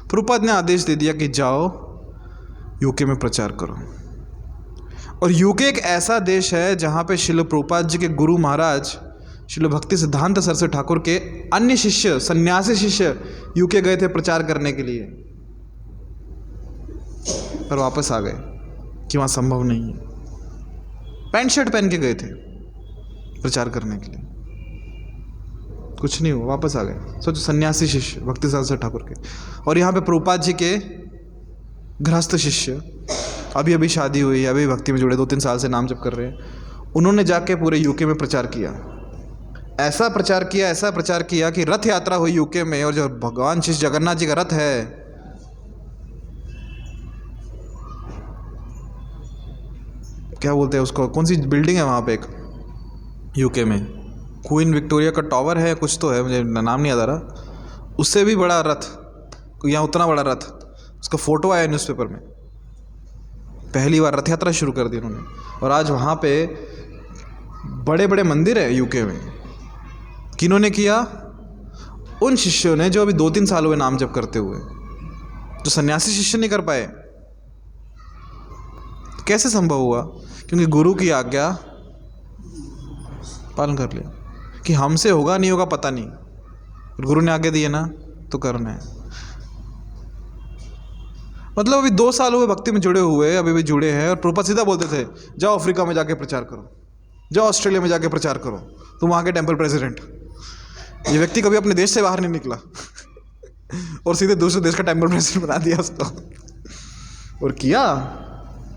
Speaker 1: प्रभुपाद ने आदेश दे दिया कि जाओ यूके में प्रचार करो। और यूके एक ऐसा देश है जहाँ पे श्रील प्रभुपाद जी के गुरु महाराज श्रील भक्ति सिद्धांत सरस्वती ठाकुर के अन्य शिष्य, सन्यासी शिष्य यूके गए थे प्रचार करने के लिए, पर वापस आ गए कि वहाँ संभव नहीं है। पैंट शर्ट पहन के गए थे प्रचार करने के लिए, कुछ नहीं हुआ, वापस आ गए। सोचो, सन्यासी शिष्य भक्ति सरस्वती ठाकुर के। और यहाँ पे प्रभुपाद जी के गृहस्थ शिष्य, अभी अभी शादी हुई, अभी भक्ति में जुड़े, 2-3 साल से नाम जप कर रहे हैं। उन्होंने जाके पूरे यूके में प्रचार किया, ऐसा प्रचार किया, ऐसा प्रचार किया कि रथ यात्रा हुई यूके में। और जो भगवान श्री जगन्नाथ जी का रथ है, क्या बोलते हैं उसको, कौन सी बिल्डिंग है वहाँ पे एक यूके में, क्वीन विक्टोरिया का टावर है, कुछ तो है, मुझे नाम नहीं याद आ रहा, उससे भी बड़ा रथ, यहाँ उतना बड़ा रथ, उसका फ़ोटो आया न्यूज़पेपर में। पहली बार रथ यात्रा शुरू कर दी उन्होंने। और आज वहाँ पे बड़े बड़े मंदिर है यूके में। किन्होंने किया? उन शिष्यों ने जो अभी 2-3 साल हुए नाम जप करते हुए, जो सन्यासी शिष्य नहीं कर पाए। कैसे संभव हुआ? क्योंकि गुरु की आज्ञा पालन कर लिया। कि हमसे होगा नहीं होगा पता नहीं, गुरु ने आगे दिए ना तो करना है। मतलब अभी 2 साल हुए भक्ति में जुड़े हुए, अभी भी जुड़े हैं, और प्रभुपाद सीधा बोलते थे जाओ अफ्रीका में जाके प्रचार करो, जाओ ऑस्ट्रेलिया में जाके प्रचार करो, तुम वहाँ के टेम्पल प्रेसिडेंट। ये व्यक्ति कभी अपने देश से बाहर नहीं निकला और सीधे दूसरे देश का टेम्पल प्रेसिडेंट बना दिया उसको। और किया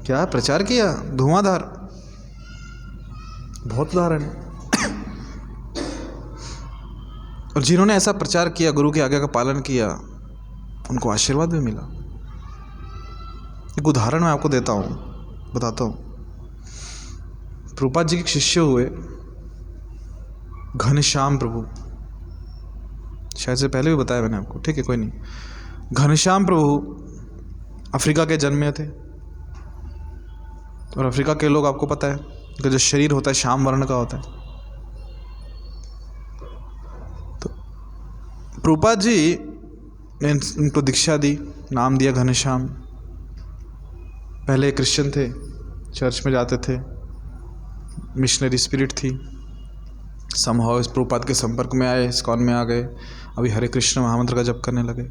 Speaker 1: क्या, प्रचार किया धुआंधार, बहुत उदाहरण है। और जिन्होंने ऐसा प्रचार किया, गुरु की आज्ञा का पालन किया, उनको आशीर्वाद भी मिला। एक उदाहरण मैं आपको देता हूँ, बताता हूँ। प्रभुपाद जी के शिष्य हुए घनश्याम प्रभु, शायद से पहले भी बताया मैंने आपको, ठीक है कोई नहीं। घनश्याम प्रभु अफ्रीका के जन्मे थे, और अफ्रीका के लोग आपको पता है कि जो शरीर होता है श्याम वर्ण का होता है। तो प्रभुपाद जी ने उनको दीक्षा दी, नाम दिया घनश्याम। पहले क्रिश्चियन थे, चर्च में जाते थे, मिशनरी स्पिरिट थी, समहाउ इस प्रभुपाद के संपर्क में आए, इस्कॉन में आ गए, अभी हरे कृष्ण महामंत्र का जप करने लगे।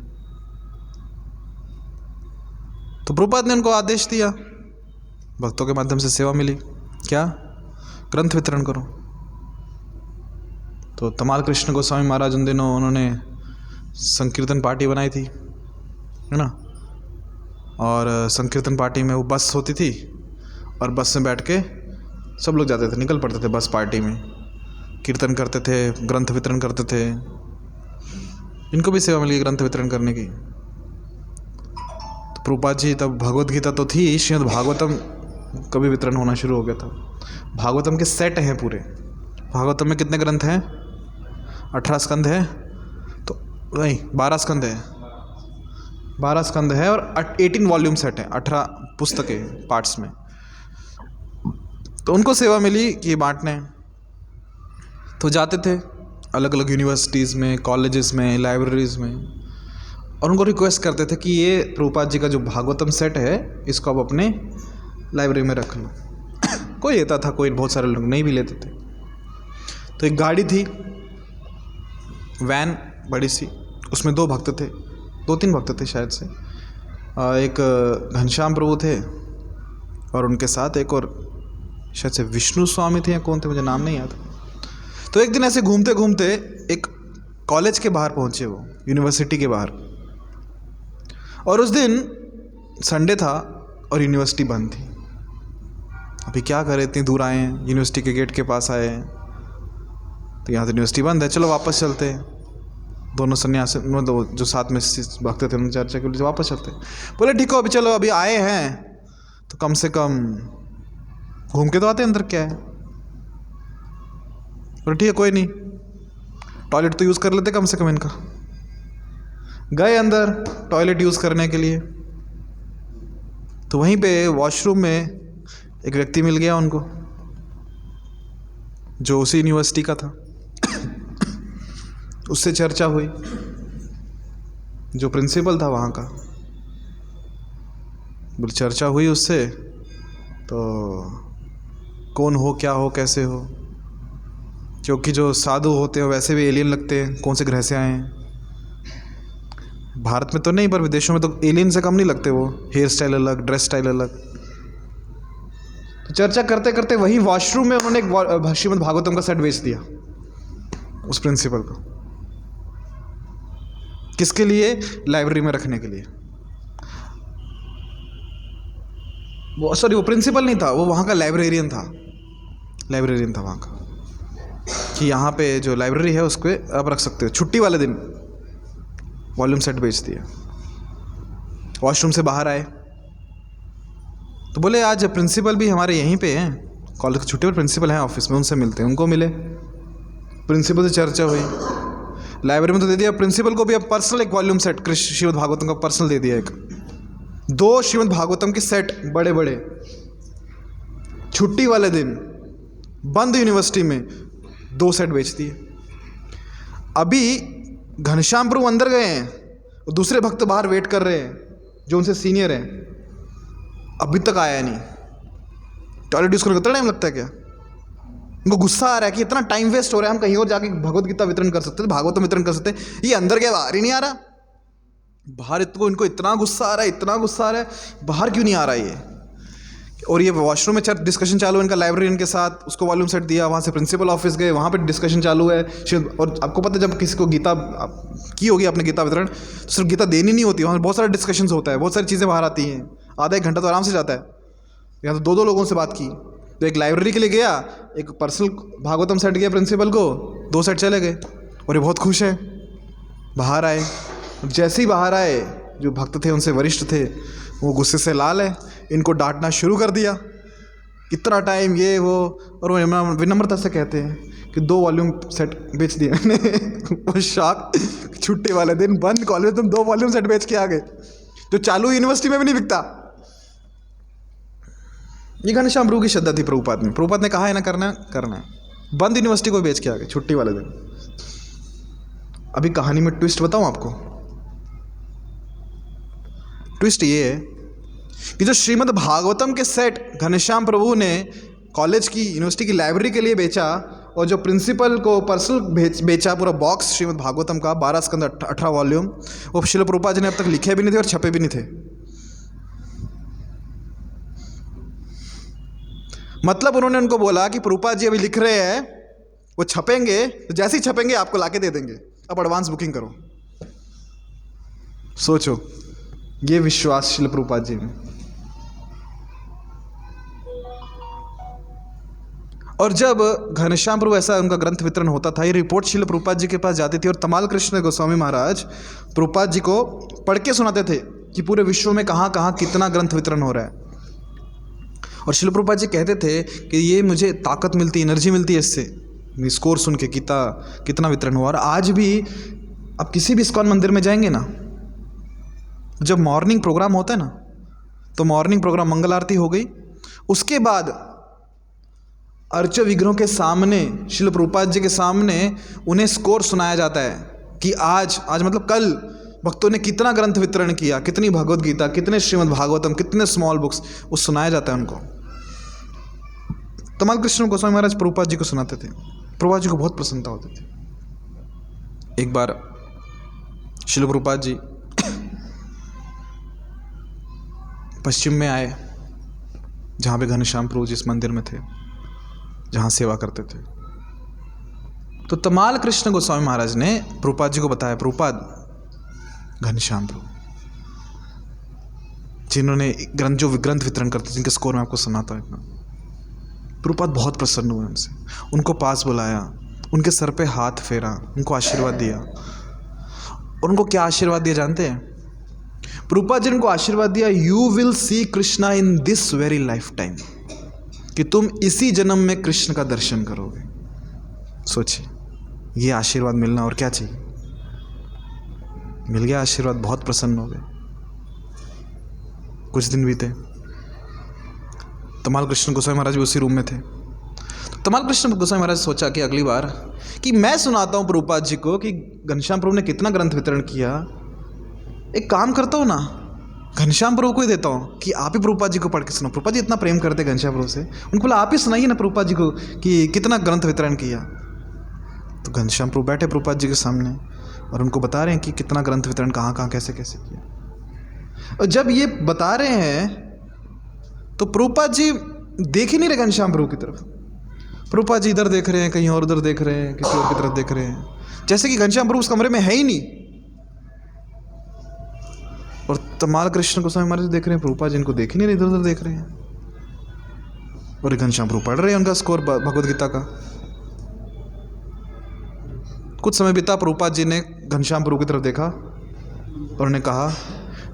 Speaker 1: तो प्रभुपाद ने उनको आदेश दिया, भक्तों के माध्यम से सेवा मिली, क्या, ग्रंथ वितरण करो। तो तमाल कृष्ण गोस्वामी महाराज उन दिनों उन्होंने संकीर्तन पार्टी बनाई थी, है ना, और संकीर्तन पार्टी में वो बस होती थी, और बस में बैठ के सब लोग जाते थे, निकल पड़ते थे बस पार्टी में, कीर्तन करते थे, ग्रंथ वितरण करते थे। इनको भी सेवा मिली ग्रंथ वितरण करने की। तो प्रभुपाद जी, तब भगवत गीता तो थी, श्रीमद् भागवतम का भी वितरण होना शुरू हो गया था। भागवतम के सेट हैं पूरे। भागवतम में कितने ग्रंथ हैं? 18 स्कंद है, तो नहीं 12 स्कंद है, 12 स्कंद है, और 18 वॉल्यूम सेट है, 18 पुस्तकें पार्ट्स में। तो उनको सेवा मिली कि बांटने, तो जाते थे अलग अलग यूनिवर्सिटीज़ में, कॉलेजेस में, लाइब्रेरीज़ में, और उनको रिक्वेस्ट करते थे कि ये प्रभुपाद जी का जो भागवतम सेट है इसको आप अपने लाइब्रेरी में रख लो। कोई लेता था, कोई, बहुत सारे लोग नहीं भी लेते थे। तो एक गाड़ी थी, वैन बड़ी सी, उसमें 2 भक्त थे, 2-3 भक्त थे शायद से। एक घनश्याम प्रभु थे, और उनके साथ एक और शायद से विष्णु स्वामी थे या कौन थे, मुझे नाम नहीं याद। तो एक दिन ऐसे घूमते घूमते एक कॉलेज के बाहर पहुंचे, वो यूनिवर्सिटी के बाहर, और उस दिन संडे था और यूनिवर्सिटी बंद थी। अभी क्या करें, इतनी दूर आए हैं, यूनिवर्सिटी के गेट के पास आए हैं, तो यहाँ तो यूनिवर्सिटी बंद है, चलो वापस चलते हैं। दोनों सन्यासी, मतलब जो साथ में भक्त थे, उन्होंने चर्चा के लिए वापस चलते। बोले ठीक हो, अभी चलो, अभी आए हैं तो कम से कम घूम के तो आते हैं, अंदर क्या है। बोले ठीक है कोई नहीं, टॉयलेट तो यूज़ कर लेते कम से कम इनका। गए अंदर टॉयलेट यूज़ करने के लिए, तो वहीं पे वॉशरूम में एक व्यक्ति मिल गया उनको, जो उसी यूनिवर्सिटी का था। उससे चर्चा हुई, जो प्रिंसिपल था वहाँ का, बोले चर्चा हुई उससे, तो कौन हो, क्या हो, कैसे हो, क्योंकि जो साधु होते हैं वैसे भी एलियन लगते हैं, कौन से ग्रह से आए हैं। भारत में तो नहीं, पर विदेशों में तो एलियन से कम नहीं लगते वो, हेयर स्टाइल अलग, ड्रेस स्टाइल अलग। तो चर्चा करते करते वही वॉशरूम में उन्होंने एक श्रीमद् भागवतम का सेट बेच दिया उस प्रिंसिपल को। किसके लिए? लाइब्रेरी में रखने के लिए। वो सॉरी, वो प्रिंसिपल नहीं था, वो वहाँ का लाइब्रेरियन था, लाइब्रेरियन था वहाँ का, कि यहाँ पे जो लाइब्रेरी है उसको आप रख सकते हो। छुट्टी वाले दिन वॉल्यूम सेट बेच दिया। वॉशरूम से बाहर आए तो बोले आज प्रिंसिपल भी हमारे यहीं पे हैं, कॉलेज की छुट्टी पर प्रिंसिपल हैं ऑफिस में, उनसे मिलते हैं। उनको मिले, प्रिंसिपल से चर्चा हुई, लाइब्रेरी में तो दे दिया। प्रिंसिपल को भी अब पर्सनल एक वॉल्यूम सेट श्रीमद् भागवतम का पर्सनल दे दिया, एक 2 श्रीमद् भागवतम के सेट बड़े बड़े। छुट्टी वाले दिन बंद यूनिवर्सिटी में 2 सेट बेच दिए। अभी घनश्याम प्रभु अंदर गए हैं, दूसरे भक्त बाहर वेट कर रहे हैं जो उनसे सीनियर हैं, अभी तक आया नहीं। टॉयलेट यूज़ करने को इतना टाइम लगता है क्या? उनको गुस्सा आ रहा है कि इतना टाइम वेस्ट हो रहा है, हम कहीं और जाके भगवत गीता वितरण कर सकते थे, भागवतम वितरण कर सकते, ये अंदर के बाहर ही नहीं आ रहा। बाहर इनको इतना गुस्सा आ रहा है, इतना गुस्सा आ रहा है, बाहर क्यों नहीं आ रहा ये। और ये वॉशरूम में डिस्कशन चालू है इनका लाइब्रेरियन के साथ, उसको वॉल्यूम सेट दिया, वहाँ से प्रिंसिपल ऑफिस गए, वहाँ पे डिस्कशन चालू है। और आपको पता है जब किसी को गीता की होगी आपने गीता वितरण, तो सिर्फ गीता देनी नहीं होती, वहाँ बहुत सारा डिस्कशंस होता है, बहुत सारी चीज़ें बाहर आती हैं, आधा 1 घंटा तो आराम से जाता है। यहाँ तो 2 लोगों से बात की, तो एक लाइब्रेरी के लिए गया, एक पर्सनल भागवतम सेट गया प्रिंसिपल को, 2 सेट चले गए और ये बहुत खुश है। बाहर आए, जैसे ही बाहर आए जो भक्त थे उनसे वरिष्ठ थे वो गुस्से से लाल है, इनको डांटना शुरू कर दिया, कितना टाइम ये वो। और वो विनम्रता से कहते हैं कि 2 वॉल्यूम सेट बेच दिए मैंने। वो शॉक, छुट्टी वाले दिन बंद कॉलेज में तुम 2 वॉल्यूम सेट बेच के आ गए, जो चालू यूनिवर्सिटी में भी नहीं बिकता। ये घनश्याम प्रभु की श्रद्धा थी प्रभुपाद में। प्रभुपाद ने कहा है ना करना है, बंद यूनिवर्सिटी को बेच के आ गए छुट्टी वाले दिन। अभी कहानी में ट्विस्ट बताऊं आपको। ट्विस्ट ये है कि जो श्रीमद् भागवतम के सेट घनश्याम प्रभु ने कॉलेज की यूनिवर्सिटी की लाइब्रेरी के लिए बेचा, और जो प्रिंसिपल को पर्सनल बेचा पूरा बॉक्स श्रीमद् भागवतम का 12 स्कंद 18 वॉल्यूम, वो श्रील प्रभुपाद जी ने अब तक लिखे भी नहीं थे और छपे भी नहीं थे। मतलब उन्होंने उनको बोला कि प्रभुपाद जी अभी लिख रहे हैं, वो छपेंगे, तो जैसे ही छपेंगे आपको लाके दे देंगे, अब एडवांस बुकिंग करो। सोचो, ये विश्वास श्रील प्रभुपाद जी में। और जब घनश्याम प्रभु ऐसा उनका ग्रंथ वितरण होता था, ये रिपोर्ट श्रील प्रभुपाद जी के पास जाती थी, और तमाल कृष्ण गोस्वामी महाराज प्रभुपाद जी को पढ़ के सुनाते थे कि पूरे विश्व में कहाँ कहाँ कितना ग्रंथ वितरण हो रहा है। और श्रील प्रभुपाद जी कहते थे कि ये मुझे ताकत मिलती, एनर्जी मिलती है इससे, स्कोर सुन के कितना वितरण हुआ। और आज भी आप किसी भी इस्कॉन मंदिर में जाएंगे ना, जब मॉर्निंग प्रोग्राम होता है ना, तो मॉर्निंग प्रोग्राम मंगल आरती हो गई, उसके बाद अर्च विग्रहों के सामने, श्रील प्रभुपाद जी के सामने उन्हें स्कोर सुनाया जाता है कि आज मतलब कल भक्तों ने कितना ग्रंथ वितरण किया, कितनी भगवत गीता, कितने श्रीमद् भागवतम, कितने स्मॉल बुक्स, वो सुनाया जाता है उनको। तमाल कृष्ण गोस्वामी महाराज प्रभुपाद जी को सुनाते थे, प्रभुपाद जी को बहुत प्रसन्नता होती थी। एक बार श्रील प्रभुपाद जी पश्चिम में आए, जहाँ पे घनश्याम प्रभु जिस मंदिर में थे, जहाँ सेवा करते थे, तो तमाल कृष्ण गोस्वामी महाराज ने प्रभुपाद जी को बताया, प्रभुपाद घनश्याम प्रभु जिन्होंने जो ग्रंथ वितरण करते थे, जिनके स्कोर में आपको सुनाता हूँ, प्रभुपाद बहुत प्रसन्न हुए उनसे, उनको पास बुलाया, उनके सर पे हाथ फेरा, उनको आशीर्वाद दिया। और उनको क्या आशीर्वाद दिया जानते हैं? प्रभुपाद जी ने उनको आशीर्वाद दिया, you will see Krishna in this very life time, कि तुम इसी जन्म में कृष्ण का दर्शन करोगे। सोचिए, ये आशीर्वाद मिलना और क्या चाहिए। मिल गया आशीर्वाद, बहुत प्रसन्न हो गए। कुछ दिन बीते, तमाल कृष्ण गोस्वामी महाराज भी उसी रूम में थे। तो तमाल कृष्ण गोस्वामी महाराज सोचा कि अगली बार कि मैं सुनाता हूँ प्रभुपाद जी को कि घनश्याम प्रभु ने कितना ग्रंथ वितरण किया, एक काम करता हूँ ना, घनश्याम प्रभु को ही देता हूँ कि आप ही प्रभुपाद जी को पढ़ के सुनो। प्रभुपाद जी इतना प्रेम करते घनश्याम प्रभु से, उनको बोला आप ही सुनाइए ना प्रभुपाद जी को कि कितना ग्रंथ वितरण किया। तो घनश्याम प्रभु बैठे प्रभुपाद जी के सामने और उनको बता रहे हैं कि कितना ग्रंथ वितरण कहाँ कहाँ कैसे कैसे किया। और जब ये बता रहे हैं तो प्रभुपाद जी देख ही नहीं रहे घनश्याम प्रभु की तरफ। प्रभुपाद जी इधर देख रहे हैं, कहीं और उधर देख रहे हैं, किसी और की तरफ देख रहे हैं, जैसे कि घनश्याम प्रभु उस कमरे में है ही नहीं। और तमाल कृष्ण गोस्वामी महाराज देख रहे हैं, प्रभुपाद जी इनको देख ही नहीं रहे, इधर उधर देख रहे हैं। और घनश्याम प्रभु पढ़ रहे हैं उनका स्कोर भगवद गीता का। कुछ समय बीता, प्रभुपाद जी ने घनश्याम प्रभु की तरफ देखा और उन्होंने कहा,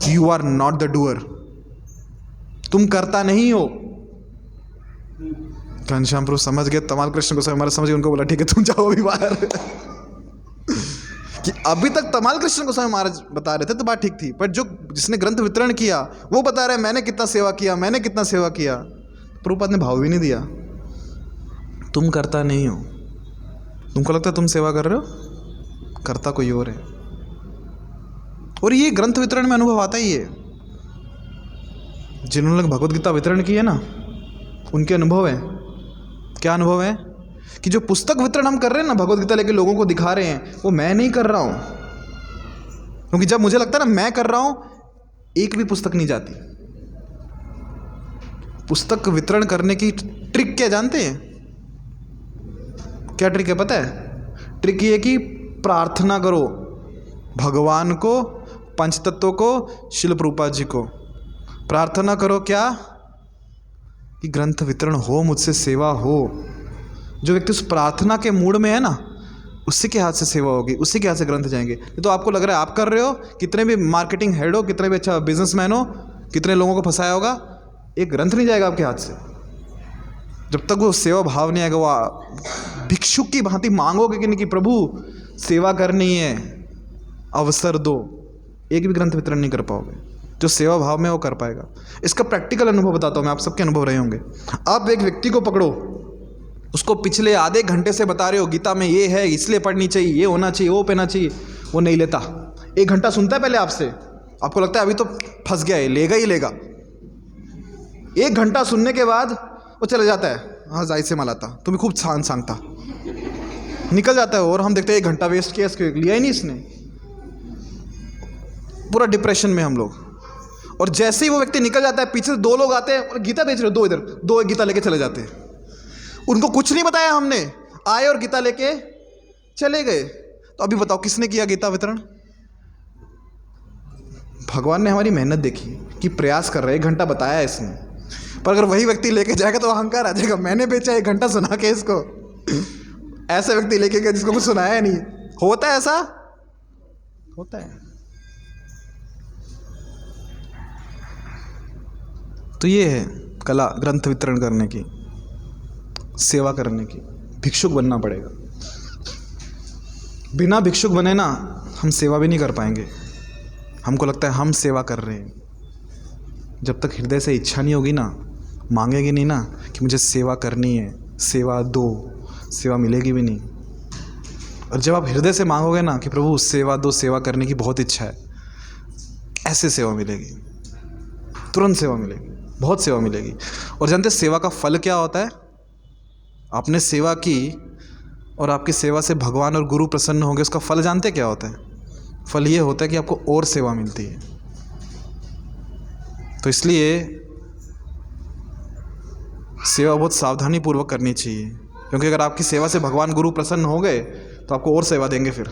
Speaker 1: you are not the doer, तुम करता नहीं हो। घनश्याम प्रभु समझ गए, तमाल कृष्ण गोस्वामी महाराज समझ गए, उनको बोला ठीक है तुम जाओ अभी बाहर। कि अभी तक तमाल कृष्ण गोस्वामी महाराज बता रहे थे तो बात ठीक थी, पर जो जिसने ग्रंथ वितरण किया वो बता रहे हैं मैंने कितना सेवा किया, मैंने कितना सेवा किया। प्रभुपाद ने भाव भी नहीं दिया, तुम करता नहीं हो, तुमको लगता है तुम सेवा कर रहे हो, करता कोई और है। और ये ग्रंथ वितरण में अनुभव आता ही है। जिन्होंने भगवद गीता वितरण की है ना, उनके अनुभव है। क्या अनुभव है? कि जो पुस्तक वितरण हम कर रहे हैं ना, भगवत गीता लेके लोगों को दिखा रहे हैं, वो मैं नहीं कर रहा हूँ। क्योंकि जब मुझे लगता है ना मैं कर रहा हूँ, एक भी पुस्तक नहीं जाती। पुस्तक वितरण करने की ट्रिक क्या जानते हैं? क्या ट्रिक है पता है? ट्रिक ये कि प्रार्थना करो भगवान को, पंचतत्व को, शिल प्रभुपाद जी को। प्रार्थना करो क्या? कि ग्रंथ वितरण हो, मुझसे सेवा हो। जो व्यक्ति उस प्रार्थना के मूड में है ना, उसी के हाथ से सेवा होगी, उसी के हाथ से ग्रंथ जाएंगे। ये तो आपको लग रहा है आप कर रहे हो, कितने भी मार्केटिंग हेड हो, कितने भी अच्छा बिजनेसमैन हो, कितने लोगों को फंसाया होगा, एक ग्रंथ नहीं जाएगा आपके हाथ से। जब तक वो सेवा भाव नहीं आएगा, वो भिक्षुक की भांति मांगोगे कि नहीं कि प्रभु सेवा करनी है, अवसर दो, एक भी ग्रंथ वितरण नहीं कर पाओगे। जो सेवा भाव में वो कर पाएगा। इसका प्रैक्टिकल अनुभव बताता हूँ मैं, आप सबके अनुभव रहे होंगे। आप एक व्यक्ति को पकड़ो, उसको पिछले आधे घंटे से बता रहे हो गीता में ये है, इसलिए पढ़नी चाहिए, ये होना चाहिए, वो पहना चाहिए, वो नहीं लेता। 1 घंटा सुनता है पहले आपसे, आपको लगता है अभी तो फंस गया है, लेगा ही लेगा। 1 घंटा सुनने के बाद वो चला जाता है, हाँ जाहिर से मलाता, तुम्हें खूब छान सांगता, निकल जाता है। और हम देखते हैं 1 घंटा वेस्ट किया, इसके लिया ही नहीं इसने, पूरा डिप्रेशन में हम लोग। और जैसे ही वो व्यक्ति निकल जाता है, पीछे से 2 लोग आते हैं और गीता बेच रहे हो, 2 इधर, 2 गीता लेके चले जाते हैं। उनको कुछ नहीं बताया हमने, आए और गीता लेके चले गए। तो अभी बताओ किसने किया गीता वितरण? भगवान ने हमारी मेहनत देखी कि प्रयास कर रहे, 1 घंटा बताया इसने। पर अगर वही व्यक्ति लेके जाएगा तो अहंकार आ जाएगा, मैंने बेचा 1 घंटा सुना के इसको। ऐसा व्यक्ति लेके गया जिसको कुछ सुनाया नहीं। होता है ऐसा, होता है। तो ये है कला, ग्रंथ वितरण करने की, सेवा करने की। भिक्षुक बनना पड़ेगा। बिना भिक्षुक बने ना हम सेवा भी नहीं कर पाएंगे। हमको लगता है हम सेवा कर रहे हैं, जब तक हृदय से इच्छा नहीं होगी ना, मांगेगी नहीं ना कि मुझे सेवा करनी है, सेवा दो, सेवा मिलेगी भी नहीं। और जब आप हृदय से मांगोगे ना कि प्रभु सेवा दो, सेवा करने की बहुत इच्छा है, ऐसे सेवा मिलेगी, तुरंत सेवा मिलेगी, बहुत सेवा मिलेगी। और जानते सेवा का फल क्या होता है? आपने सेवा की और आपकी सेवा से भगवान और गुरु प्रसन्न होंगे, उसका फल जानते क्या होता है? फल ये होता है कि आपको और सेवा मिलती है। तो इसलिए सेवा बहुत सावधानी पूर्वक करनी चाहिए, क्योंकि अगर आपकी सेवा से भगवान गुरु प्रसन्न हो गए तो आपको और सेवा देंगे फिर।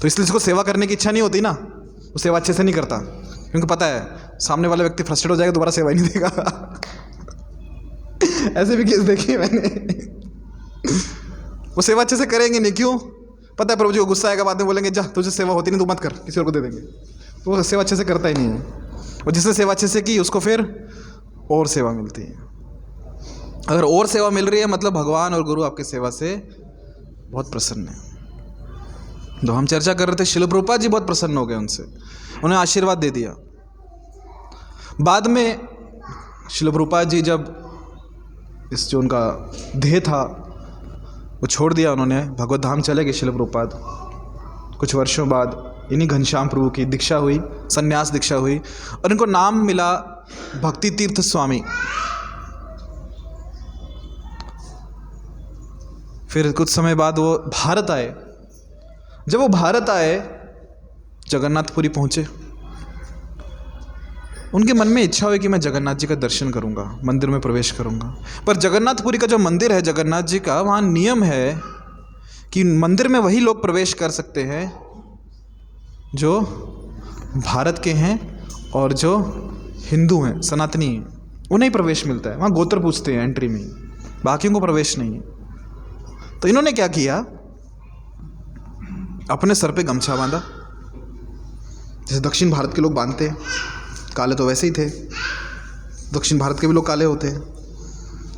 Speaker 1: तो इसलिए जिसको सेवा करने की इच्छा नहीं होती ना, वो सेवा अच्छे से नहीं करता, क्योंकि पता है सामने वाला व्यक्ति फ्रस्ट्रेट हो जाएगा, दोबारा सेवा ही नहीं देगा। ऐसे भी केस देखे मैंने। वो सेवा अच्छे से करेंगे नहीं, क्यों? पता है प्रभु जी को गुस्सा आएगा, बाद में बोलेंगे जा तुझे सेवा होती नहीं, तू मत कर, किसी और को दे देंगे। तो वो सेवा अच्छे से करता ही नहीं है। और जिसने सेवा अच्छे से की उसको फिर और सेवा मिलती है। अगर और सेवा मिल रही है मतलब भगवान और गुरु आपकी सेवा से बहुत प्रसन्न है। तो हम चर्चा कर रहे थे, शिल प्रभुपाद जी बहुत प्रसन्न हो गए उनसे, उन्हें आशीर्वाद दे दिया। बाद में शिल प्रभुपाद जी जब इस जो उनका देह था वो छोड़ दिया, उन्होंने भगवत धाम चले गए शिल प्रभुपाद। कुछ वर्षों बाद इन्हीं घनश्याम प्रभु की दीक्षा हुई, संन्यास दीक्षा हुई, और इनको नाम मिला भक्ति तीर्थ स्वामी। फिर कुछ समय बाद वो भारत आए। जब वो भारत आए, जगन्नाथपुरी पहुंचे, उनके मन में इच्छा हुई कि मैं जगन्नाथ जी का दर्शन करूंगा, मंदिर में प्रवेश करूंगा। पर जगन्नाथपुरी का जो मंदिर है जगन्नाथ जी का, वहाँ नियम है कि मंदिर में वही लोग प्रवेश कर सकते हैं जो भारत के हैं और जो हिंदू हैं, सनातनी हैं, उन्हें प्रवेश मिलता है। वहाँ गोत्र पूछते हैं एंट्री में, बाकियों को प्रवेश नहीं है। तो इन्होंने क्या किया, अपने सर पे गमछा बांधा, जैसे दक्षिण भारत के लोग बांधते हैं, काले तो वैसे ही थे, दक्षिण भारत के भी लोग काले होते हैं।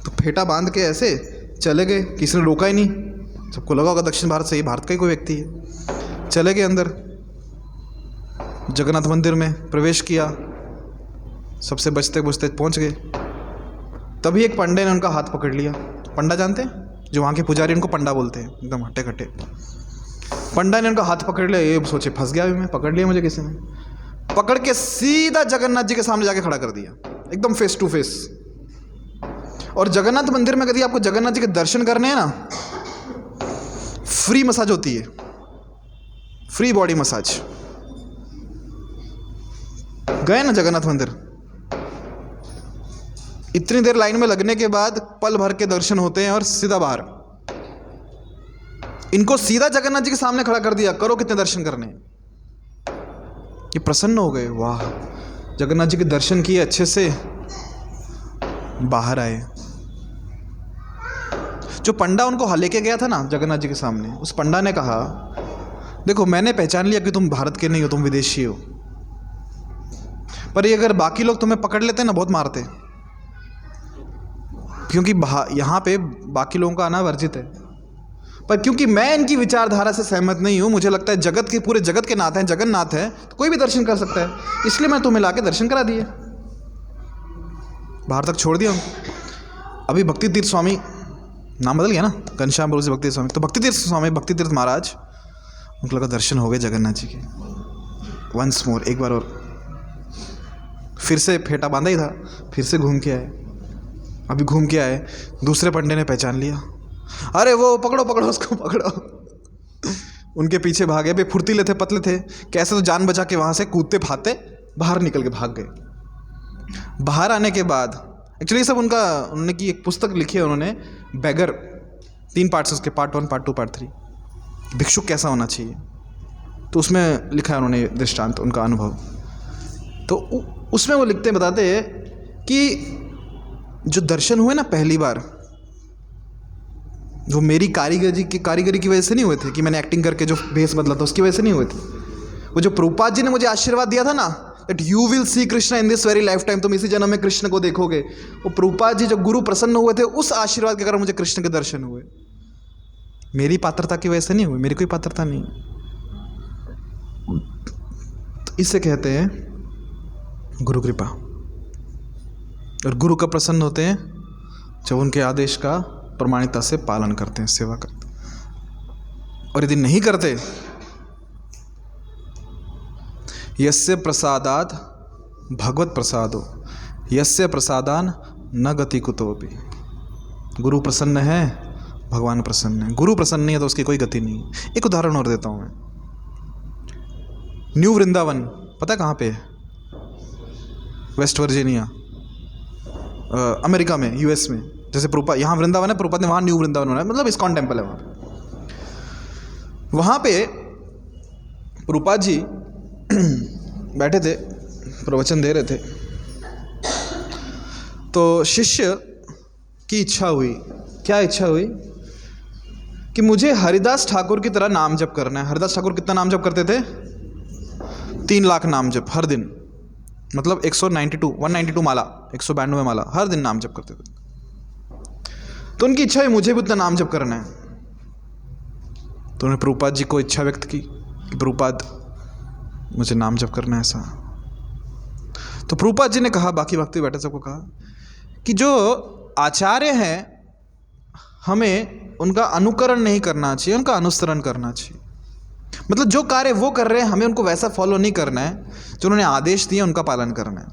Speaker 1: तो फेटा बांध के ऐसे चले गए, किसी ने रोका ही नहीं। सबको लगा होगा दक्षिण भारत से ही भारत का ही कोई व्यक्ति है। चले गए अंदर, जगन्नाथ मंदिर में प्रवेश किया, सबसे बचते बुझते पहुंच गए। तभी एक पंडे ने उनका हाथ पकड़ लिया। पंडा जानते हैं, जो वहाँ के पुजारी, उनको पंडा बोलते हैं, एकदम हट्टे खट्टे। पंडा ने उनका हाथ पकड़ लिया, ये सोचे फंस गया अभी मैं, पकड़ लिया मुझे किसी ने। पकड़ के सीधा जगन्नाथ जी के सामने जाके खड़ा कर दिया, एकदम फेस टू फेस। और जगन्नाथ मंदिर में यदि आपको जगन्नाथ जी के दर्शन करने हैं ना, फ्री मसाज होती है, फ्री बॉडी मसाज। गए ना जगन्नाथ मंदिर, इतनी देर लाइन में लगने के बाद पल भर के दर्शन होते हैं और सीधा बाहर। इनको सीधा जगन्नाथ जी के सामने खड़ा कर दिया, करो कितने दर्शन करने। ये प्रसन्न हो गए, वाह, जगन्नाथ जी के दर्शन किए अच्छे से, बाहर आए। जो पंडा उनको लेके गया था ना जगन्नाथ जी के सामने, उस पंडा ने कहा, देखो मैंने पहचान लिया कि तुम भारत के नहीं हो, तुम विदेशी हो, पर ये अगर बाकी लोग तुम्हें पकड़ लेते ना, बहुत मारते, क्योंकि यहाँ पे बाकी लोगों का आना वर्जित है। पर क्योंकि मैं इनकी विचारधारा से सहमत नहीं हूँ, मुझे लगता है जगत के, पूरे जगत के नाथ हैं, जगन्नाथ है, तो कोई भी दर्शन कर सकता है, इसलिए मैं तुम्हें लाके दर्शन करा दिए, बाहर तक छोड़ दिया उनको। अभी भक्ति तीर्थ स्वामी, नाम बदल गया ना, घनश्याम बरू से भक्ति स्वामी, तो भक्ति तीर्थ स्वामी, भक्ति तीर्थ महाराज, उनके लगा दर्शन हो गए जगन्नाथ जी के। वंस मोर, एक बार और, फिर से फेटा बांधा ही था, फिर से घूम के आए। अभी घूम के आए, दूसरे पंडे ने पहचान लिया, अरे वो पकड़ो पकड़ो उसको पकड़ो। उनके पीछे भागे, भाई फुर्तीले थे, पतले थे, कैसे तो जान बचा के वहाँ से कूदते फाते बाहर निकल के भाग गए। बाहर आने के बाद एक्चुअली सब उन्होंने की एक पुस्तक लिखी है उन्होंने, बैगर, 3 पार्ट्स उसके, पार्ट 1, पार्ट 2, पार्ट 3, भिक्षुक कैसा होना चाहिए, तो उसमें लिखा है उन्होंने दृष्टांत, उनका अनुभव। तो उसमें वो लिखते बताते हैं कि जो दर्शन हुए ना पहली बार, वो मेरी कारीगरी की वजह से नहीं हुए थे, कि मैंने एक्टिंग करके जो भेस बदला था उसकी वजह से नहीं हुए थे। वो जो प्रभुपाद जी ने मुझे आशीर्वाद दिया था ना, that you will see Krishna in this very life time, तुम इसी जन्म में कृष्ण को देखोगे, वो प्रभुपाद जी जो गुरु प्रसन्न हुए थे, उस आशीर्वाद के कारण मुझे कृष्ण के दर्शन हुए। मेरी पात्रता की वजह से नहीं हुए, मेरी कोई पात्रता नहीं। तो इसे कहते हैं गुरु कृपा। और गुरु का प्रसन्न होते हैं जब उनके आदेश का प्रमाणिकता से पालन करते हैं, सेवा करते हैं। और यदि नहीं करते, यस्य प्रसादात् भगवत प्रसादो यस्य प्रसादान न गति कुतोपि। गुरु प्रसन्न है, भगवान प्रसन्न है। गुरु प्रसन्न नहीं है तो उसकी कोई गति नहीं। एक उदाहरण और देता हूं मैं। न्यू वृंदावन पता है कहाँ पे है? वेस्ट वर्जीनिया, अमेरिका में, यूएस में। जैसे प्रभुपाद यहाँ वृंदावन है, प्रभुपाद ने वहाँ न्यू वृंदावन बनाया, मतलब इस्कॉन टेम्पल है वहाँ पे। वहाँ पे प्रभुपाद जी बैठे थे, प्रवचन दे रहे थे, तो शिष्य की इच्छा हुई। क्या इच्छा हुई? कि मुझे हरिदास ठाकुर की तरह नाम जप करना है। हरिदास ठाकुर कितना नाम जप करते थे? 3 लाख नाम जप हर दिन, मतलब 192 माला, 192 माला हर दिन नाम जप करते थे। तो उनकी इच्छा है मुझे भी उतना नाम जप करना है। तो उन्होंने प्रभुपाद जी को इच्छा व्यक्त की कि प्रभुपाद मुझे नाम जप करना है ऐसा। तो प्रभुपाद जी ने कहा, बाकी भक्ति बैठे सबको कहा कि जो आचार्य हैं हमें उनका अनुकरण नहीं करना चाहिए, उनका अनुसरण करना चाहिए। मतलब जो कार्य वो कर रहे हैं हमें उनको वैसा फॉलो नहीं करना है, जो उन्होंने आदेश दिए उनका पालन करना है।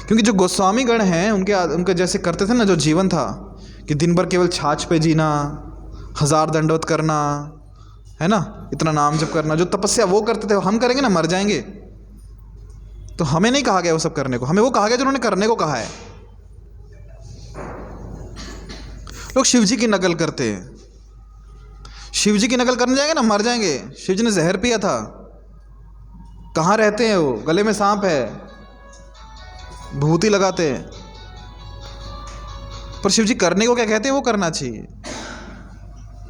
Speaker 1: क्योंकि जो गोस्वामी गण हैं उनके जैसे करते थे ना, जो जीवन था कि दिन भर केवल छाछ पे जीना, 1000 दंडवत करना, है ना, इतना नाम जप करना, जो तपस्या वो करते थे, हम करेंगे ना मर जाएंगे। तो हमें नहीं कहा गया वो सब करने को, हमें वो कहा गया जो उन्होंने करने को कहा है। लोग शिव जी की नकल करते हैं। शिव जी की नकल करने जाएंगे ना मर जाएंगे। शिव जी ने जहर पिया था, कहाँ रहते हैं वो? गले में सांप है, भूति लगाते हैं। पर शिव जी करने को क्या कहते हैं? वो करना चाहिए।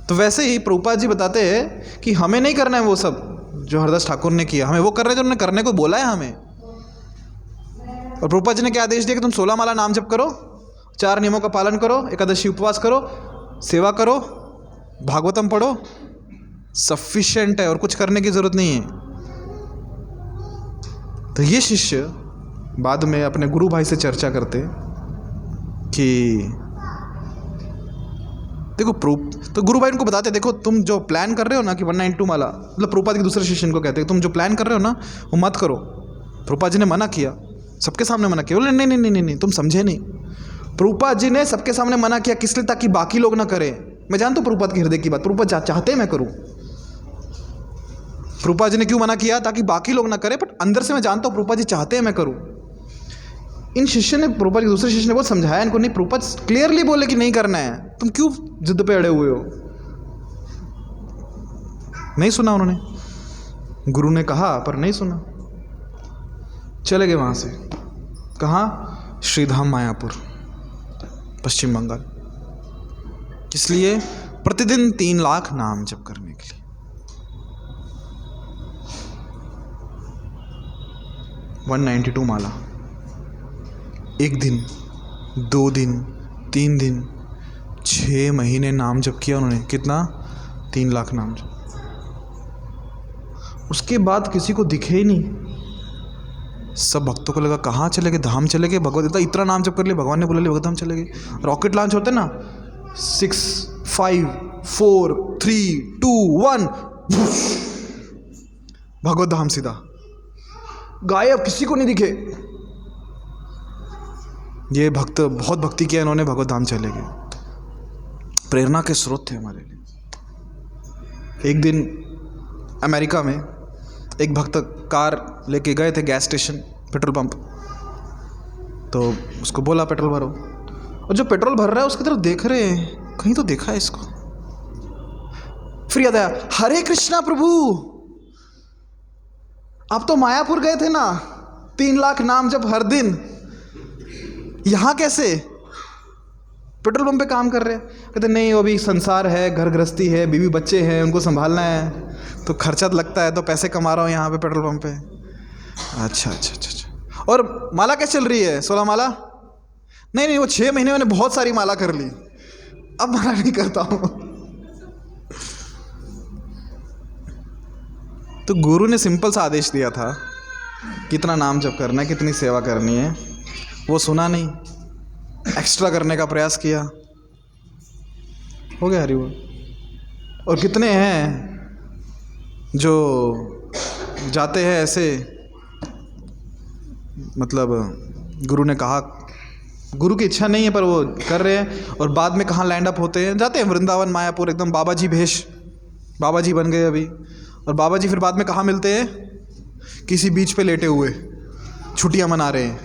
Speaker 1: तो वैसे ही प्रभुपाद जी बताते हैं कि हमें नहीं करना है वो सब जो हरदास ठाकुर ने किया, हमें वो कर रहे हैं जो उन्होंने करने को बोला है हमें। और प्रभुपाद जी ने क्या आदेश दिया कि तुम 16 माला नाम जप करो, 4 नियमों का पालन करो, एकादशी उपवास करो, सेवा करो, भागवतम पढ़ो, सफिशिएंट है और कुछ करने की जरूरत नहीं है। तो ये शिष्य बाद में अपने गुरु भाई से चर्चा करते कि देखो तो गुरु भाई उनको बताते, देखो तुम जो प्लान कर रहे हो ना कि 192 माला, मतलब प्रभुपाद के दूसरे शिष्य को कहते हैं तुम जो प्लान कर रहे हो ना वो मत करो। प्रभुपाद जी ने मना किया, सबके सामने मना किया। बोले नहीं नहीं नहीं नहीं, तुम समझे नहीं। प्रभुपाद जी ने सबके सामने मना किया, किस लिए? ताकि बाकी लोग ना करें। मैं जानता हूँ प्रभुपाद के हृदय की बात, प्रभुपाद चाहते हैं मैं करूँ। प्रभुपाद जी ने क्यों मना किया? ताकि बाकी लोग ना करें, बट अंदर से मैं जानता हूँ प्रभुपाद जी चाहते हैं मैं करूँ। इन शिष्य ने, प्रभुपाद के दूसरे शिष्य ने बहुत समझाया इनको, नहीं प्रभुपाद क्लियरली बोले कि नहीं करना है, तुम क्यों जिद पे अड़े हुए हो? नहीं सुना उन्होंने, गुरु ने कहा पर नहीं सुना, चले गए वहाँ से। कहाँ? श्रीधाम मायापुर, पश्चिम बंगाल। किस लिए? प्रतिदिन 3 लाख नाम जप करने के लिए। 192 माला, 1 दिन, 2 दिन, 3 दिन, 6 महीने नाम जप किया उन्होंने। कितना? 3 लाख नाम जप। उसके बाद किसी को दिखे ही नहीं। सब भक्तों को लगा कहाँ चले गए, धाम चले गए। भगवत इतना नाम जप कर लिया, भगवान ने बोला ले भगवत धाम चले गए। रॉकेट लॉन्च होते ना, 6, 5, 4, 3, 2, 1, भगवत धाम सीधा गायब, किसी को नहीं दिखे। ये भक्त बहुत भक्ति किया इन्होंने, भगवत धाम चले गए। प्रेरणा के स्रोत थे हमारे लिए। एक दिन अमेरिका में एक भक्त कार लेके गए थे गैस स्टेशन, पेट्रोल पंप। तो उसको बोला पेट्रोल भरो, और जो पेट्रोल भर रहा है उसकी तरफ देख रहे हैं, कहीं तो देखा है इसको। फिर याद आया, हरे कृष्णा प्रभु, आप तो मायापुर गए थे ना, 3 लाख नाम जब हर दिन, यहाँ कैसे? पेट्रोल पंप पे काम कर रहे हैं। कहते नहीं, वो अभी संसार है, घर गृहस्थी है, बीवी बच्चे हैं, उनको संभालना है, तो खर्चा लगता है, तो पैसे कमा रहा हूँ यहाँ पे पेट्रोल पंप पे। अच्छा अच्छा अच्छा अच्छा। और माला कैसे चल रही है? 16 माला? नहीं नहीं, वो 6 महीने मैंने बहुत सारी माला कर ली, अब माला नहीं करता हूँ। तो गुरु ने सिंपल सा आदेश दिया था, कितना नाम जप करना है, कितनी सेवा करनी है, वो सुना नहीं, एक्स्ट्रा करने का प्रयास किया, हो गया हरिबोल। और कितने हैं जो जाते हैं ऐसे, मतलब गुरु ने कहा, गुरु की इच्छा नहीं है पर वो कर रहे हैं, और बाद में कहाँ लैंड अप होते हैं, जाते हैं वृंदावन मायापुर, एकदम बाबा जी भेष, बाबा जी बन गए अभी। और बाबा जी फिर बाद में कहाँ मिलते हैं? किसी बीच पे लेटे हुए, छुट्टियां मना रहे हैं।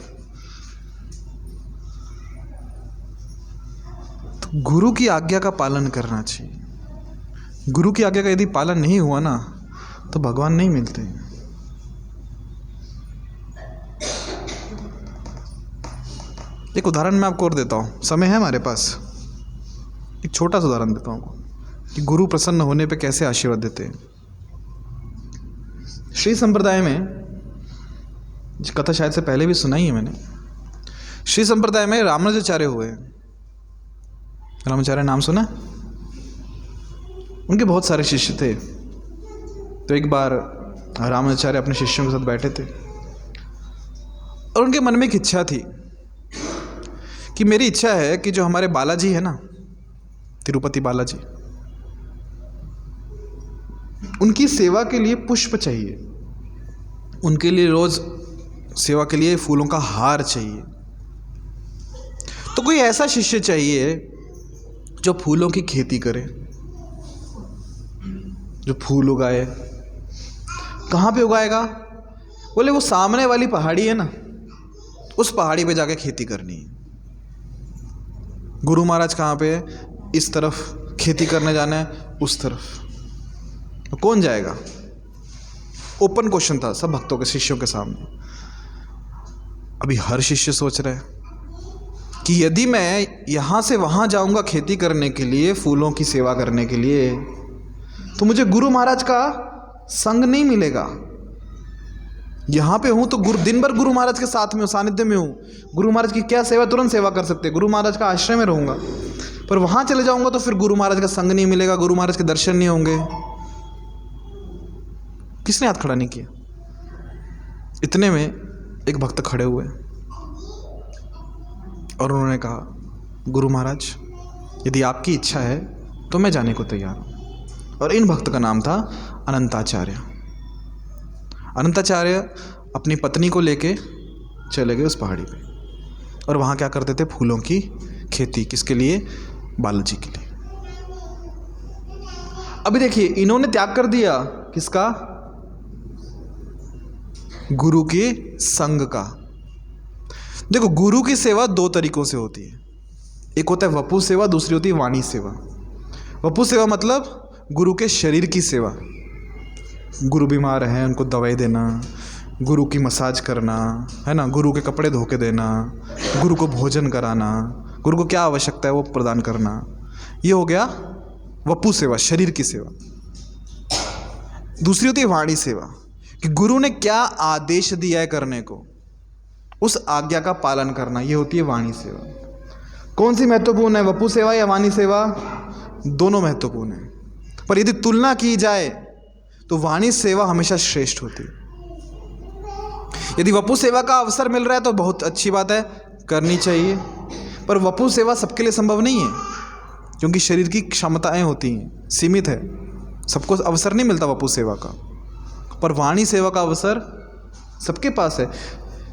Speaker 1: तो गुरु की आज्ञा का पालन करना चाहिए। गुरु की आज्ञा का यदि पालन नहीं हुआ ना, तो भगवान नहीं मिलते। एक उदाहरण मैं आपको और देता हूँ, समय है हमारे पास? एक छोटा सा उदाहरण देता हूँ कि गुरु प्रसन्न होने पे कैसे आशीर्वाद देते हैं। श्री संप्रदाय में, कथा शायद से पहले भी सुनाई है मैंने, श्री संप्रदाय में रामानुजाचार्य हुए। रामानुजाचार्य नाम सुना? उनके बहुत सारे शिष्य थे। तो एक बार रामानुजाचार्य अपने शिष्यों के साथ बैठे थे, और उनके मन में एक इच्छा थी कि मेरी इच्छा है कि जो हमारे बालाजी है ना, तिरुपति बालाजी, उनकी सेवा के लिए पुष्प चाहिए, उनके लिए रोज सेवा के लिए फूलों का हार चाहिए। तो कोई ऐसा शिष्य चाहिए जो फूलों की खेती करे, जो फूल उगाए। कहाँ पे उगाएगा? बोले वो सामने वाली पहाड़ी है ना, उस पहाड़ी पे जाके खेती करनी है। गुरु महाराज कहाँ पे है? इस तरफ खेती करने जाना है, उस तरफ। तो कौन जाएगा? ओपन क्वेश्चन था सब भक्तों के, शिष्यों के सामने। अभी हर शिष्य सोच रहा है कि यदि मैं यहाँ से वहाँ जाऊँगा खेती करने के लिए, फूलों की सेवा करने के लिए, तो मुझे गुरु महाराज का संग नहीं मिलेगा। यहाँ पे हूँ तो दिन भर गुरु महाराज के साथ में हूँ, सानिध्य में हूँ। गुरु महाराज की क्या सेवा, तुरंत सेवा कर सकते, गुरु महाराज का आश्रय में रहूँगा। पर वहाँ चले जाऊँगा तो फिर गुरु महाराज का संग नहीं मिलेगा, गुरु महाराज के दर्शन नहीं होंगे। किसने हाथ खड़ा नहीं किया? इतने में एक भक्त खड़े हुए और उन्होंने कहा, गुरु महाराज यदि आपकी इच्छा है तो मैं जाने को तैयार हूँ। और इन भक्त का नाम था अनंताचार्य। अनंताचार्य अपनी पत्नी को लेके चले गए उस पहाड़ी पे। और वहाँ क्या करते थे, फूलों की खेती। किसके लिए? बालाजी के लिए। अभी देखिए, इन्होंने त्याग कर दिया किसका? गुरु के संग का। देखो, गुरु की सेवा दो तरीकों से होती है। एक होता है वपु सेवा, दूसरी होती है वाणी सेवा। वपु सेवा मतलब गुरु के शरीर की सेवा। गुरु बीमार हैं, उनको दवाई देना, गुरु की मसाज करना, है ना, गुरु के कपड़े धो के देना, गुरु को भोजन कराना, गुरु को क्या आवश्यकता है वो प्रदान करना। ये हो गया वपु सेवा, शरीर की सेवा। दूसरी होती है वाणी सेवा, कि गुरु ने क्या आदेश दिया है करने को, उस आज्ञा का पालन करना। ये होती है वाणी सेवा। कौन सी महत्वपूर्ण है, वपु सेवा या वाणी सेवा? दोनों महत्वपूर्ण है, पर यदि तुलना की जाए तो वाणी सेवा हमेशा श्रेष्ठ होती है। यदि वपु सेवा का अवसर मिल रहा है तो बहुत अच्छी बात है, करनी चाहिए, पर वपु सेवा सबके लिए संभव नहीं है, क्योंकि शरीर की क्षमताएं होती हैं, सीमित है, सबको अवसर नहीं मिलता वपु सेवा का। पर वाणी सेवा का अवसर सबके पास है।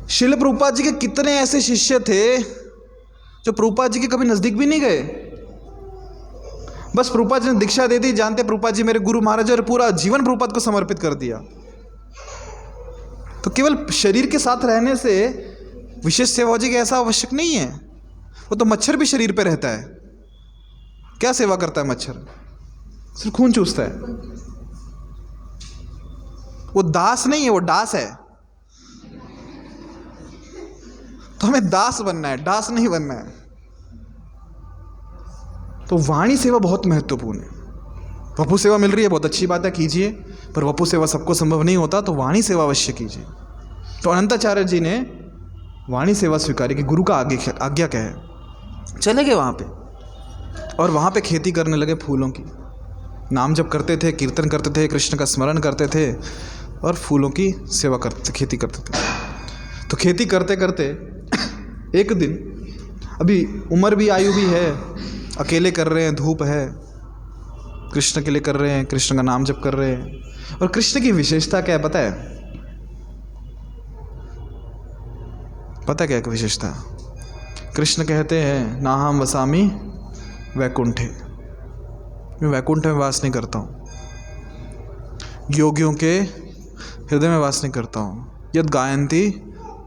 Speaker 1: शिल प्रभुपाद जी के कितने ऐसे शिष्य थे जो प्रभुपाद जी के कभी नज़दीक भी नहीं गए, बस प्रभुपाद जी ने दीक्षा दे दी, जानते प्रभुपाद जी मेरे गुरु महाराज, और पूरा जीवन प्रभुपाद को समर्पित कर दिया। तो केवल शरीर के साथ रहने से विशेष सेवा हो जाएगी ऐसा आवश्यक नहीं है। वो तो मच्छर भी शरीर पे रहता है, क्या सेवा करता है मच्छर? सिर्फ खून चूसता है। वो दास नहीं है, वो दास है। तो हमें दास बनना है, दास नहीं बनना है। तो वाणी सेवा बहुत महत्वपूर्ण है। वपु सेवा मिल रही है, बहुत अच्छी बात है, कीजिए, पर वपु सेवा सबको संभव नहीं होता, तो वाणी सेवा अवश्य कीजिए। तो अनंताचार्य जी ने वाणी सेवा स्वीकारी कि गुरु का आज्ञा क्या है। चले गए वहाँ पे, और वहाँ पे खेती करने लगे फूलों की। नाम जप करते थे, कीर्तन करते थे, कृष्ण का स्मरण करते थे, और फूलों की सेवा करते, खेती करते थे। तो खेती करते करते एक दिन, अभी उम्र भी, आयु भी है, अकेले कर रहे हैं, धूप है, कृष्ण के लिए कर रहे हैं, कृष्ण का नाम जप कर रहे हैं। और कृष्ण की विशेषता क्या है पता है? पता क्या है विशेषता? कृष्ण कहते हैं, नाहम वसामि वैकुंठे, मैं वैकुंठ में वास नहीं करता हूँ, योगियों के हृदय में वास नहीं करता हूँ। यद गायन्ति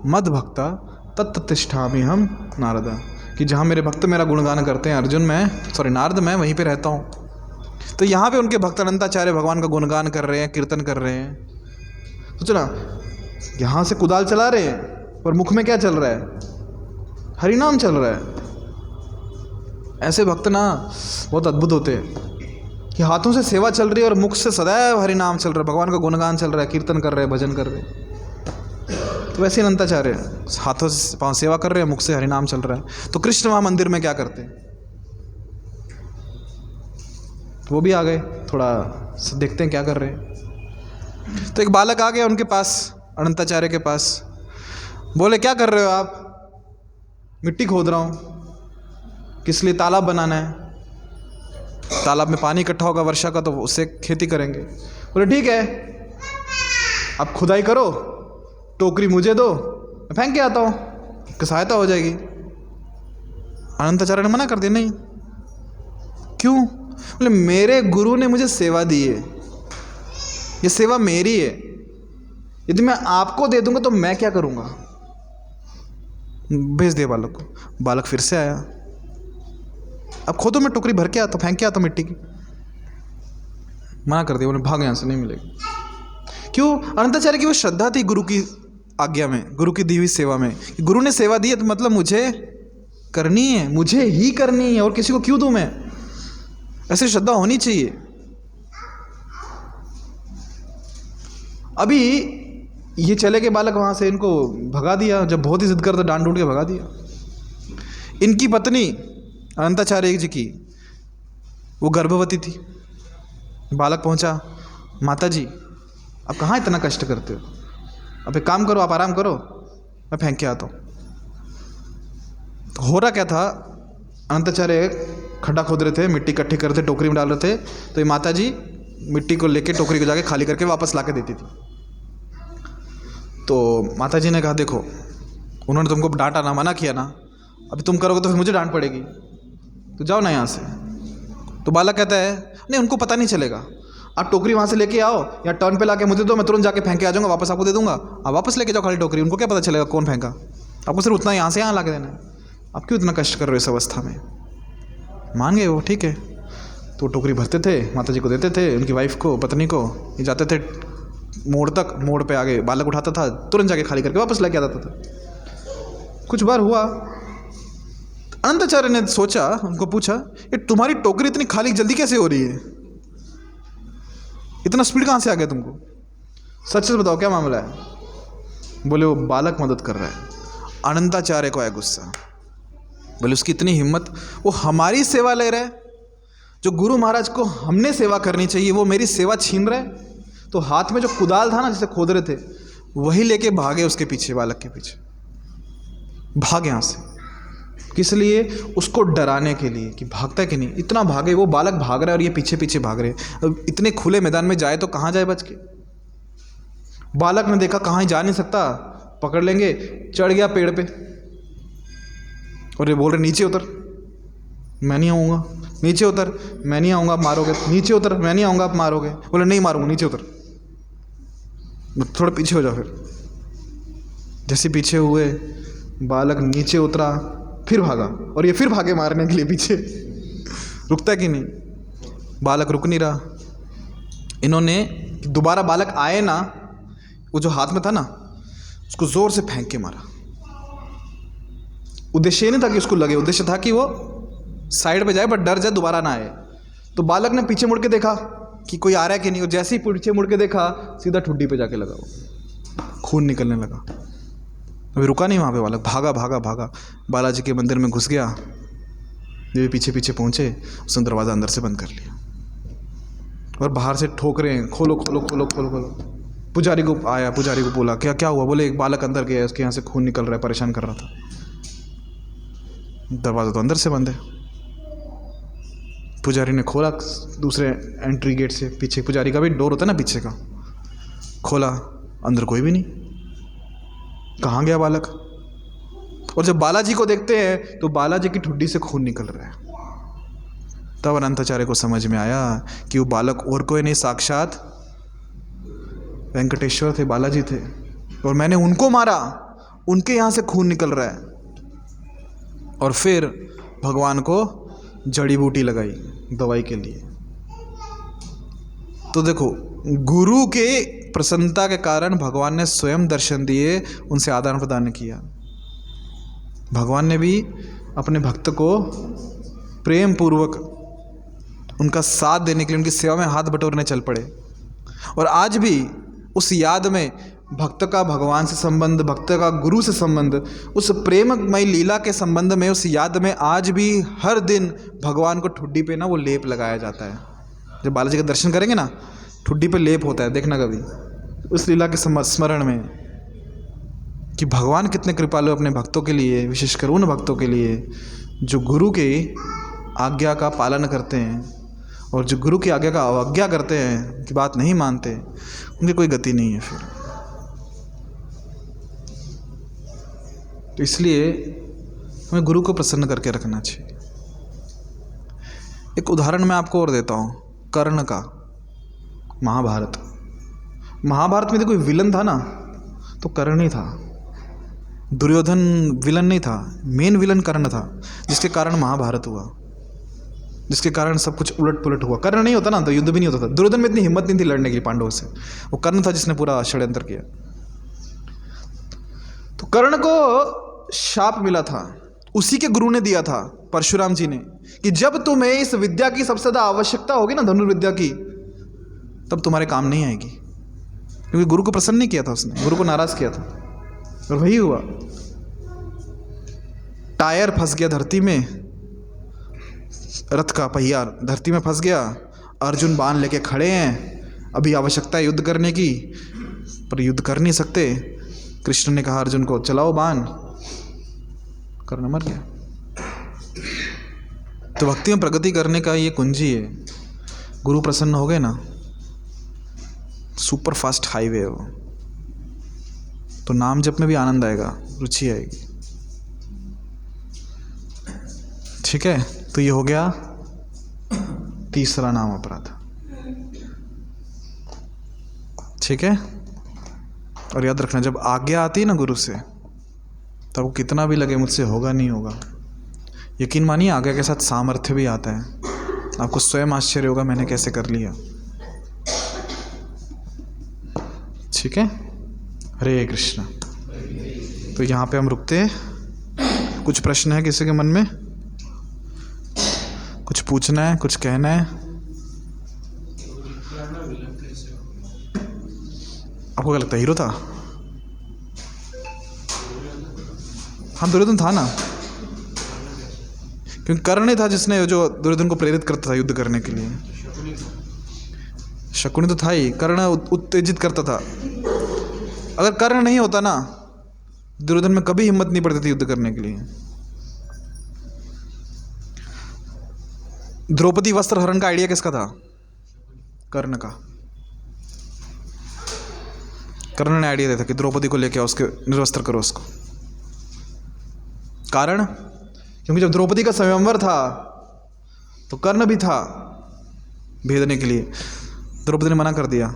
Speaker 1: मद भक्ता तत्त तिष्ठामि हम नारदा, कि जहाँ मेरे भक्त मेरा गुणगान करते हैं अर्जुन, नारद मैं वहीं पे रहता हूँ। तो यहाँ पे उनके भक्त अनंताचार्य भगवान का गुणगान कर रहे हैं, कीर्तन कर रहे हैं। सोचो ना, यहाँ से कुदाल चला रहे हैं, पर मुख में क्या चल रहा है? हरिनाम चल रहा है। ऐसे भक्त ना बहुत अद्भुत होते हैं कि हाथों से सेवा चल रही है और मुख से सदैव हरिनाम चल रहा है, भगवान का गुणगान चल रहा है, कीर्तन कर रहे हैं, भजन कर रहे हैं। तो वैसे अनंताचार्य हाथों से सेवा कर रहे हैं, मुख से हरिनाम चल रहा है। तो कृष्ण वहाँ मंदिर में क्या करते हैं? वो भी आ गए, थोड़ा देखते हैं क्या कर रहे हैं। तो एक बालक आ गया उनके पास, अनंताचार्य के पास। बोले, क्या कर रहे हो आप? मिट्टी खोद रहा हूँ। किस लिए? तालाब बनाना है। तालाब में पानी इकट्ठा होगा वर्षा का, तो उससे खेती करेंगे। बोले ठीक है, आप खुदाई करो, टोकरी मुझे दो, मैं फेंक के आता हूँ, आपकी सहायता हो जाएगी। अनंताचार्य ने मना कर दिया, नहीं। क्यों? बोले, मेरे गुरु ने मुझे सेवा दी है, ये सेवा मेरी है, यदि मैं आपको दे दूंगा तो मैं क्या करूंगा? भेज दिया बालक को। बालक फिर से आया, अब खोदो, मैं टोकरी भर के आता, फेंक के आता मिट्टी की। मना कर दिया, बोले भाग यहाँ से, नहीं मिलेगी। क्यों? अनंताचार्य की वो श्रद्धा थी गुरु की आज्ञा में, गुरु की दी हुई सेवा में। गुरु ने सेवा दी है तो मतलब मुझे करनी है, मुझे ही करनी है, और किसी को क्यों दूं मैं? ऐसी श्रद्धा होनी चाहिए। अभी ये चले गए बालक वहाँ से, इनको भगा दिया। जब बहुत ही जिद करते डांट डूंट के भगा दिया। इनकी पत्नी अनंताचार्य जी की, वो गर्भवती थी। बालक पहुँचा, माता जी आप कहाँ इतना कष्ट करते हो? अब एक काम करो, आप आराम करो, मैं फेंक के आता हूँ। तो हो रहा क्या था, अनंताचार्य खड्डा खोद रहे थे, मिट्टी इकट्ठी कर रहे थे, टोकरी में डाल रहे थे। तो ये माता जी मिट्टी को लेके टोकरी को जाके खाली करके वापस ला के देती थी। तो माता जी ने कहा, देखो उन्होंने तुमको डांटा ना, मना किया ना, अभी तुम करोगे तो फिर मुझे डांट पड़ेगी, तो जाओ ना यहाँ से। तो बालक कहता है नहीं, उनको पता नहीं चलेगा, आप टोकरी वहाँ से लेके आओ या टर्न पे लाके मुझे दो, मैं तुरंत जाके फेंक के आ जाऊँगा, वापस आपको दे दूँगा, आप वापस लेके जाओ खाली टोकरी। उनको क्या पता चलेगा कौन फेंका, आपको सिर्फ उतना यहाँ से यहाँ ला के देना है, आप क्यों इतना कष्ट कर रहे हो इस अवस्था में। मान गए वो, ठीक है। तो टोकरी भरते थे, माता जी को देते थे, उनकी वाइफ को, पत्नी को। ये जाते थे मोड़ तक, मोड़ पे आगे बालक उठाता था, तुरंत जाके खाली करके वापस लेके आता था। कुछ बार हुआ, अनंताचार्य ने सोचा, उनको पूछा, ये तुम्हारी टोकरी इतनी खाली जल्दी कैसे हो रही है, इतना स्पीड कहाँ से आ गया तुमको, सच सच बताओ क्या मामला है। बोले वो बालक मदद कर रहा है। अनंताचार्य को आया गुस्सा, बोले उसकी इतनी हिम्मत, वो हमारी सेवा ले रहा है, जो गुरु महाराज को हमने सेवा करनी चाहिए वो मेरी सेवा छीन रहा है। तो हाथ में जो कुदाल था ना जिसे खोद रहे थे, वही लेके भागे उसके पीछे, बालक के पीछे भागे यहाँ से। किस लिए? उसको डराने के लिए कि भागता है कि नहीं। इतना भागे, वो बालक भाग रहा है और ये पीछे पीछे भाग रहे हैं। अब इतने खुले मैदान में जाए तो कहाँ जाए बच के। बालक ने देखा कहाँ जा नहीं सकता, पकड़ लेंगे, चढ़ गया पेड़ पे और ये बोल रहे नीचे उतर, मैं नहीं आऊँगा, नीचे उतर, मैं नहीं आऊँगा, आप मारोगे, नीचे उतर, मैं नहीं आऊँगा, आप मारोगे। बोले नहीं मारूंगा, नीचे उतर, थोड़ा पीछे हो जाओ। फिर जैसे पीछे हुए, बालक नीचे उतरा, फिर भागा और ये फिर भागे मारने के लिए पीछे। रुकता कि नहीं, बालक रुक नहीं रहा। इन्होंने दोबारा बालक आए ना, वो जो हाथ में था ना उसको जोर से फेंक के मारा। उद्देश्य नहीं था कि उसको लगे, उद्देश्य था कि वो साइड पे जाए बट डर जाए, दोबारा ना आए। तो बालक ने पीछे मुड़ के देखा कि कोई आ रहा है कि नहीं, और जैसे ही पीछे मुड़ के देखा सीधा ठुड्डी पे जाके लगा, वो खून निकलने लगा। अभी रुका नहीं वहाँ पे, बालक भागा भागा भागा, बालाजी के मंदिर में घुस गया। ये पीछे पीछे पहुँचे, उसने दरवाज़ा अंदर से बंद कर लिया और बाहर से ठोक रहे हैं, खोलो खोलो खोलो खोलो खोलो। पुजारी को आया, पुजारी को बोला क्या क्या हुआ। बोले एक बालक अंदर गया, उसके यहाँ से खून निकल रहा है, परेशान कर रहा था। दरवाज़ा तो अंदर से बंद है। पुजारी ने खोला दूसरे एंट्री गेट से, पीछे पुजारी का भी डोर होता है ना पीछे का, खोला, अंदर कोई भी नहीं। कहाँ गया बालक? और जब बालाजी को देखते हैं तो बालाजी की ठुड्डी से खून निकल रहा है। तब अनंताचार्य को समझ में आया कि वो बालक और कोई नहीं, साक्षात वेंकटेश्वर थे, बालाजी थे, और मैंने उनको मारा, उनके यहाँ से खून निकल रहा है। और फिर भगवान को जड़ी बूटी लगाई दवाई के लिए। तो देखो, गुरु के प्रसन्नता के कारण भगवान ने स्वयं दर्शन दिए, उनसे आदान प्रदान किया। भगवान ने भी अपने भक्त को प्रेम पूर्वक उनका साथ देने के लिए उनकी सेवा में हाथ बटोरने चल पड़े। और आज भी उस याद में भक्त का भगवान से संबंध, भक्त का गुरु से संबंध, उस प्रेममय लीला के संबंध में, उस याद में आज भी हर दिन भगवान को ठुड्डी पे ना वो लेप लगाया जाता है। जब बालाजी का दर्शन करेंगे ना, ठुड्डी पे लेप होता है, देखना कभी उस लीला के स्मरण में कि भगवान कितने कृपालु अपने भक्तों के लिए, विशेषकर उन भक्तों के लिए जो गुरु के आज्ञा का पालन करते हैं, और जो गुरु की आज्ञा का अवज्ञा करते हैं, उनकी बात नहीं मानते, उनकी कोई गति नहीं है फिर। तो इसलिए हमें गुरु को प्रसन्न करके रखना चाहिए। एक उदाहरण मैं आपको और देता हूँ, कर्ण का। महाभारत में तो कोई विलन था ना, तो कर्ण ही था। दुर्योधन विलन नहीं था, मेन विलन कर्ण था, जिसके कारण महाभारत हुआ, जिसके कारण सब कुछ उलट पुलट हुआ। कर्ण नहीं होता ना तो युद्ध भी नहीं होता था। दुर्योधन में इतनी हिम्मत नहीं थी लड़ने की पांडवों से, वो कर्ण था जिसने पूरा षड्यंत्र किया। तो कर्ण को शाप मिला था, उसी के गुरु ने दिया था, परशुराम जी ने, कि जब तुम्हें इस विद्या की सबसे ज़्यादा आवश्यकता होगी ना, धनुर्विद्या की, तब तुम्हारे काम नहीं आएगी। क्योंकि गुरु को प्रसन्न नहीं किया था उसने, गुरु को नाराज किया था। और वही हुआ, टायर फंस गया धरती में, रथ का पहिया धरती में फंस गया। अर्जुन बाण लेके खड़े हैं, अभी आवश्यकता है युद्ध करने की, पर युद्ध कर नहीं सकते। कृष्ण ने कहा अर्जुन को, चलाओ बाण, कर्ण मर गया। तो भक्ति में प्रगति करने का ये कुंजी है। गुरु प्रसन्न हो गए ना, सुपर फास्ट हाईवे है वो। तो नाम जप में भी आनंद आएगा, रुचि आएगी। ठीक है, तो ये हो गया तीसरा नाम अपराध। ठीक है, और याद रखना जब आज्ञा आती है ना गुरु से, तब वो कितना भी लगे मुझसे होगा नहीं होगा, यकीन मानिए आज्ञा के साथ सामर्थ्य भी आता है। आपको स्वयं आश्चर्य होगा मैंने कैसे कर लिया। ठीक है, हरे कृष्ण। तो यहाँ पे हम रुकते हैं। कुछ प्रश्न है किसी के मन में? कुछ पूछना है, कुछ कहना है? आपको क्या लगता है हीरो था? हाँ, दुर्योधन था ना, क्योंकि कर्ण था जिसने जो दुर्योधन को प्रेरित करता था युद्ध करने के लिए। शकुनी तो था ही, कर्ण उत्तेजित करता था। अगर कर्ण नहीं होता ना, दुर्योधन में कभी हिम्मत नहीं पड़ती थी युद्ध करने के लिए। द्रौपदी वस्त्र हरण का आइडिया किसका था? कर्ण का। कर्ण ने आइडिया दिया था कि द्रौपदी को लेके आओ, उसके निर्वस्त्र करो उसको। कारण, क्योंकि जब द्रौपदी का स्वयंवर था तो कर्ण भी था भेदने के लिए। द्रौपदी ने मना कर दिया,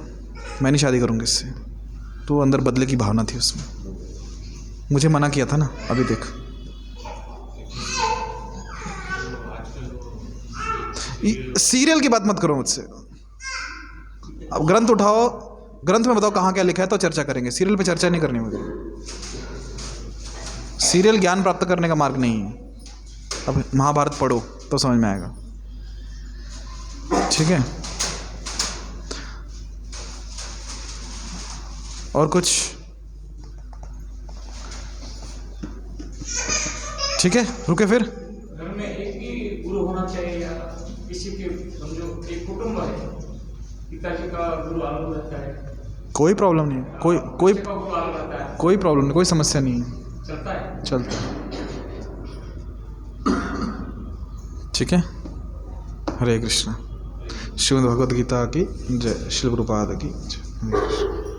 Speaker 1: मैं नहीं शादी करूंगी इससे। तो अंदर बदले की भावना थी उसमें, मुझे मना किया था ना, अभी देख। सीरियल की बात मत करो मुझसे। अब ग्रंथ उठाओ, ग्रंथ में बताओ कहाँ क्या लिखा है तो चर्चा करेंगे। सीरियल पे चर्चा नहीं करनी मुझे। सीरियल ज्ञान प्राप्त करने का मार्ग नहीं है। अब महाभारत पढ़ो तो समझ में आएगा। ठीक है, और कुछ? ठीक है, रुके फिर।
Speaker 2: घर में एक ही गुरु होना चाहिए या किसी के, समझो एक कुटुंब है, पिताजी का गुरु अलग रहता है,
Speaker 1: कोई प्रॉब्लम नहीं है, कोई
Speaker 2: का गुरु अलग रहता है,
Speaker 1: कोई प्रॉब्लम नहीं, कोई समस्या नहीं है,
Speaker 2: चलता है?
Speaker 1: चलता है। ठीक है, हरे कृष्ण। श्रीमद् भगवद गीता की जय। श्री गुरुपाद की जय।